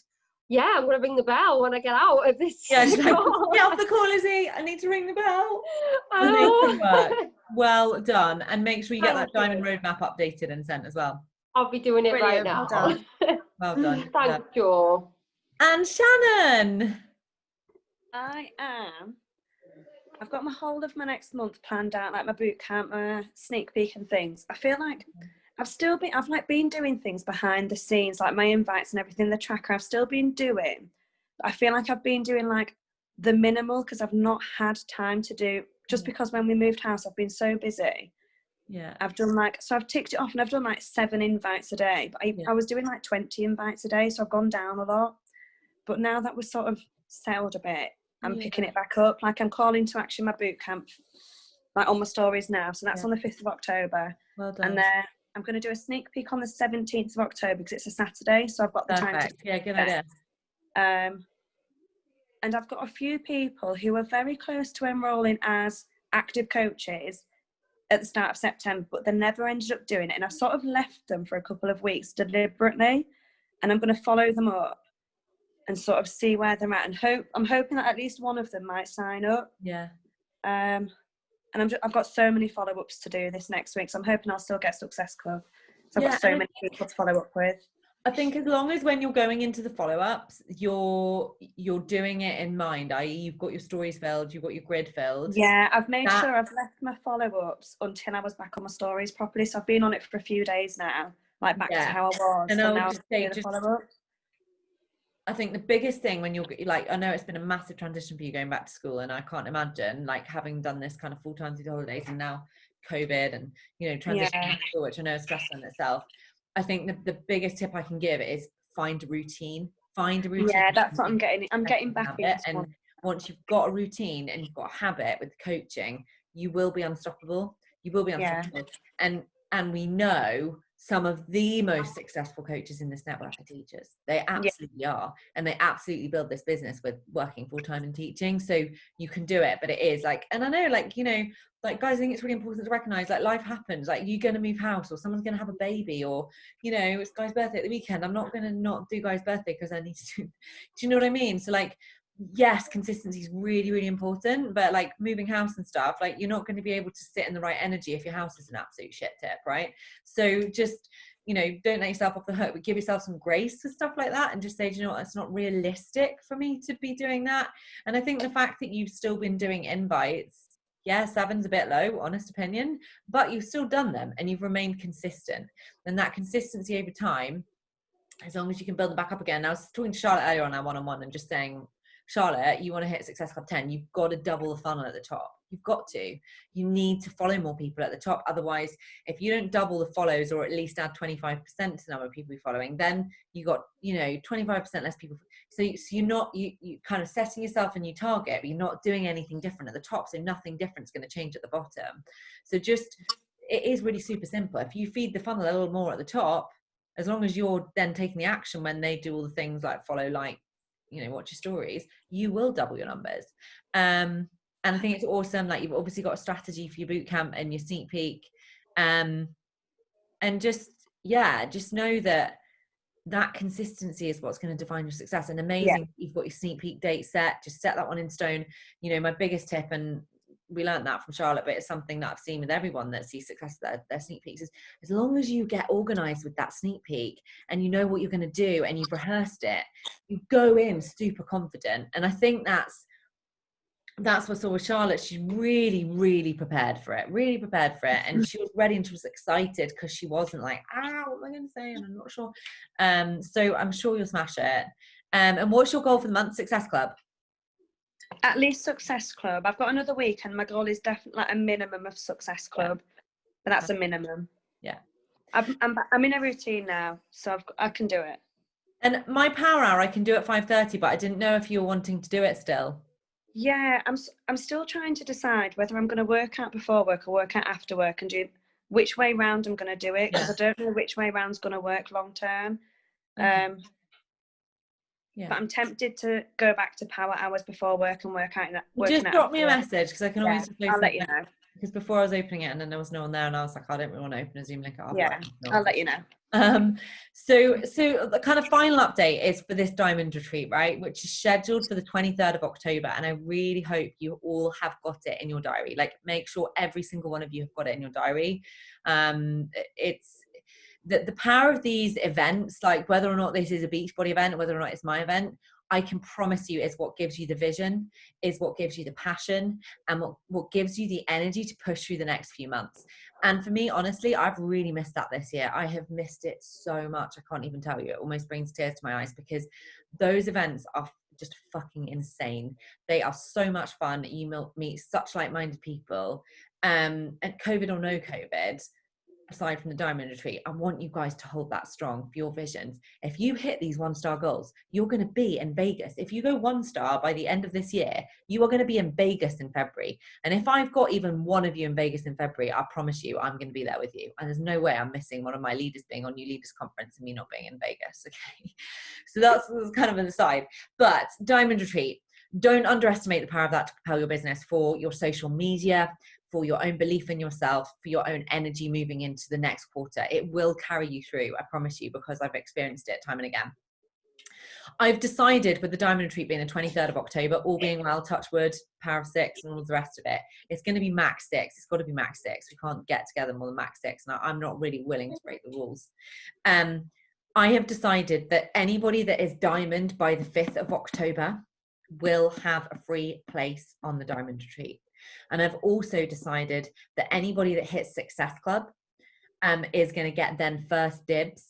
yeah, I'm gonna ring the bell when I get out of this. Yeah, she's like, get off the call, Lizzie. I need to ring the bell. Well done, and make sure you get that diamond roadmap updated and sent as well. I'll be doing it right now. Well done. Thanks, Jo. And Shannon. I've got my whole of my next month planned out, like my boot camp, my sneak peek and things. I feel like I've been doing things behind the scenes, like my invites and everything, the tracker I've still been doing. I feel like I've been doing like the minimal because I've not had time to do, just because when we moved house, I've been so busy. Yeah, I've done so I've ticked it off, and I've done like 7 invites a day, but I was doing like 20 invites a day, so I've gone down a lot. But now that we're sort of settled a bit, I'm picking it back up. Like, I'm calling to action my boot camp, like, on my stories now, so that's on the 5th of October. Well done. And then I'm going to do a sneak peek on the 17th of October because it's a Saturday, so I've got the time to good idea. And I've got a few people who are very close to enrolling as active coaches at the start of September, but they never ended up doing it, and I've sort of left them for a couple of weeks deliberately, and I'm going to follow them up and sort of see where they're at, and I'm hoping that at least one of them might sign up. Yeah. and I've got so many follow-ups to do this next week, so I'm hoping I'll still get Success Club. So I've Yeah, got so and many people to follow up with. I think as long as when you're going into the follow-ups, you're doing it in mind, i.e. you've got your stories filled, you've got your grid filled. Yeah, I've made sure I've left my follow-ups until I was back on my stories properly. So I've been on it for a few days now, like back to how I was. And so I would now just say, the follow-ups. I think the biggest thing when you're like, I know it's been a massive transition for you going back to school, and I can't imagine like having done this kind of full time through the holidays and now COVID and, you know, transition to school, which I know is stressful in itself. I think the biggest tip I can give is find a routine. Find a routine. Yeah, that's what I'm getting. I'm getting back into and once you've got a routine and you've got a habit with coaching, you will be unstoppable. You will be unstoppable. And we know some of the most successful coaches in this network are teachers. They absolutely are. And they absolutely build this business with working full-time and teaching. So you can do it, but it is like, and I know, like, you know, like guys, I think it's really important to recognize, like, life happens, like you're going to move house or someone's going to have a baby, or, you know, it's Guy's birthday at the weekend. I'm not going to not do Guy's birthday because I need to do you know what I mean? So like, yes, consistency is really, really important, but like moving house and stuff, like you're not going to be able to sit in the right energy if your house is an absolute shit tip, right? So just, you know, don't let yourself off the hook, but give yourself some grace for stuff like that and just say, do you know what, it's not realistic for me to be doing that. And I think the fact that you've still been doing invites, yeah, 7's a bit low, honest opinion, but you've still done them and you've remained consistent. And that consistency over time, as long as you can build them back up again. Now, I was talking to Charlotte earlier on our one-on-one and just saying, Charlotte, you want to hit Success Club 10, you've got to double the funnel at the top. You've got to. You need to follow more people at the top. Otherwise, if you don't double the follows or at least add 25% to the number of people you're following, then you got, you know, 25% less people. So you're not, you kind of setting yourself a new target, but you're not doing anything different at the top. So nothing different is going to change at the bottom. So just, it is really super simple. If you feed the funnel a little more at the top, as long as you're then taking the action when they do all the things like follow, like, you know, watch your stories, you will double your numbers. And I think it's awesome. Like, you've obviously got a strategy for your boot camp and your sneak peek. And just, yeah, just know that consistency is what's going to define your success. And amazing, you've got your sneak peek date set. Just set that one in stone. You know, my biggest tip, and we learned that from Charlotte, but it's something that I've seen with everyone that sees success with their sneak peeks, is as long as you get organized with that sneak peek and you know what you're going to do and you've rehearsed it, you go in super confident. And I think that's what I saw with Charlotte. She's really, really prepared for it, and she was ready and she was excited because she wasn't like, what am I going to say, and I'm not sure. So I'm sure you'll smash it. And what's your goal for the month, Success Club? At least Success Club. I've got another week and my goal is definitely like a minimum of Success Club, but that's a minimum. Yeah, I'm in a routine now, so I can do it. And my power hour I can do at 5:30, but I didn't know if you were wanting to do it still. Yeah, I'm still trying to decide whether I'm going to work out before work or work out after work, and do which way round I'm going to do it, because I don't know which way round's going to work long term. Yeah. But I'm tempted to go back to power hours before work and work out. Just drop me a message, because I can always. I'll let you know. Because before I was opening it and then there was no one there, and I was like, I don't really want to open a Zoom link. I'll let you know. So the kind of final update is for this diamond retreat, right, which is scheduled for the 23rd of October, and I really hope you all have got it in your diary. Like, make sure every single one of you have got it in your diary. It's the power of these events, like whether or not this is a Beachbody event, whether or not it's my event, I can promise you is what gives you the vision, is what gives you the passion, and what gives you the energy to push through the next few months. And for me, honestly, I've really missed that this year. I have missed it so much. I can't even tell you. It almost brings tears to my eyes, because those events are just fucking insane. They are so much fun. You meet such like-minded people. And COVID or no COVID, aside from the diamond retreat, I want you guys to hold that strong for your visions. If you hit these 1-star goals, you're going to be in Vegas. If you go 1-star by the end of this year, you are going to be in Vegas in February. And if I've got even one of you in Vegas in February, I promise you I'm going to be there with you. And there's no way I'm missing one of my leaders being on New Leaders Conference and me not being in Vegas. Okay, so that's kind of an aside. But diamond retreat, don't underestimate the power of that to propel your business, for your social media, for your own belief in yourself, for your own energy moving into the next quarter. It will carry you through, I promise you, because I've experienced it time and again. I've decided with the diamond retreat being the 23rd of October, all being well, touch wood, power of 6 and all the rest of it, it's going to be max 6. It's got to be max 6. We can't get together more than max 6. And I'm not really willing to break the rules. I have decided that anybody that is diamond by the 5th of October will have a free place on the diamond retreat. And I've also decided that anybody that hits Success Club is going to get then first dibs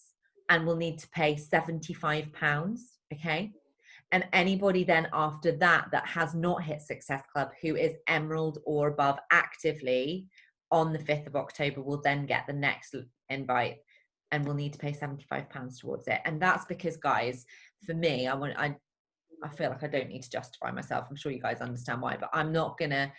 and will need to pay £75, okay? And anybody then after that that has not hit Success Club, who is Emerald or above actively on the 5th of October, will then get the next invite and will need to pay £75 towards it. And that's because, guys, for me, I feel like I don't need to justify myself. I'm sure you guys understand why, but I'm not going to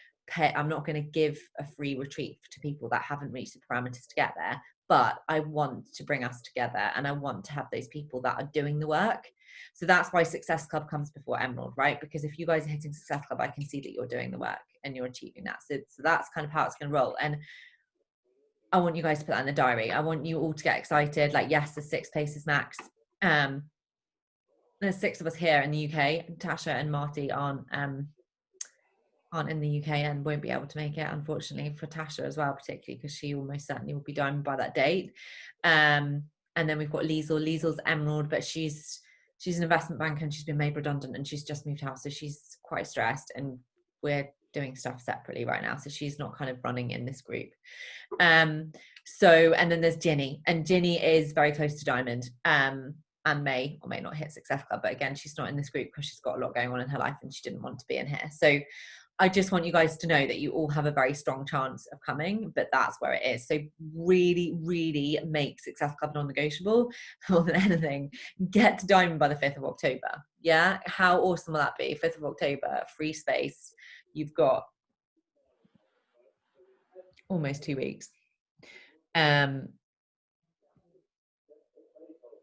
give a free retreat to people that haven't reached the parameters to get there. But I want to bring us together, and I want to have those people that are doing the work. So that's why Success Club comes before Emerald, right? Because if you guys are hitting Success Club, I can see that you're doing the work and you're achieving that. So that's kind of how it's going to roll. And I want you guys to put that in the diary. I want you all to get excited. Like, yes, there's 6 places max. There's 6 of us here in the UK. Tasha and Marty aren't in the UK and won't be able to make it, unfortunately, for Tasha as well, particularly because she almost certainly will be diamond by that date. And then we've got Liesl. Liesl's Emerald, but she's an investment banker and she's been made redundant and she's just moved house, so she's quite stressed, and we're doing stuff separately right now, so she's not kind of running in this group. And then there's Ginny, and Ginny is very close to diamond, and may or may not hit Success Club, but again, she's not in this group because she's got a lot going on in her life and she didn't want to be in here. So I just want you guys to know that you all have a very strong chance of coming, but that's where it is. So really, really make Success Club non-negotiable more than anything. Get to diamond by the 5th of October. Yeah, how awesome will that be? 5th of October, free space. You've got almost 2 weeks. And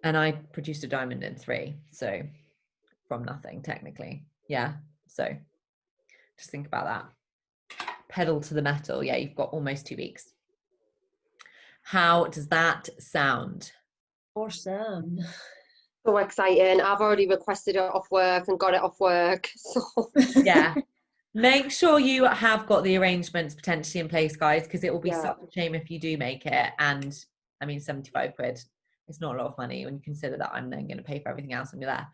I produced a diamond in 3, so from nothing technically. Yeah, so just think about that. Pedal to the metal. Yeah, you've got almost 2 weeks. How does that sound? Awesome. So exciting. I've already requested it off work and got it off work. So yeah. Make sure you have got the arrangements potentially in place, guys, because it will be such a shame if you do make it. And I mean, 75 quid, it's not a lot of money when you consider that I'm then going to pay for everything else when you're there.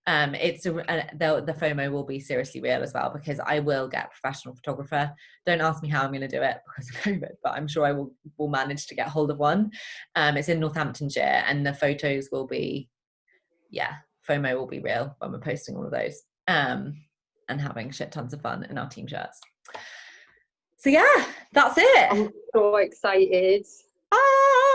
The FOMO will be seriously real as well, because I will get a professional photographer. Don't ask me how I'm going to do it because of COVID, but I'm sure I will manage to get hold of one. It's in Northamptonshire, and the photos will be, FOMO will be real when we're posting all of those. And having shit tons of fun in our team shirts. So yeah, that's it. I'm so excited. Ah!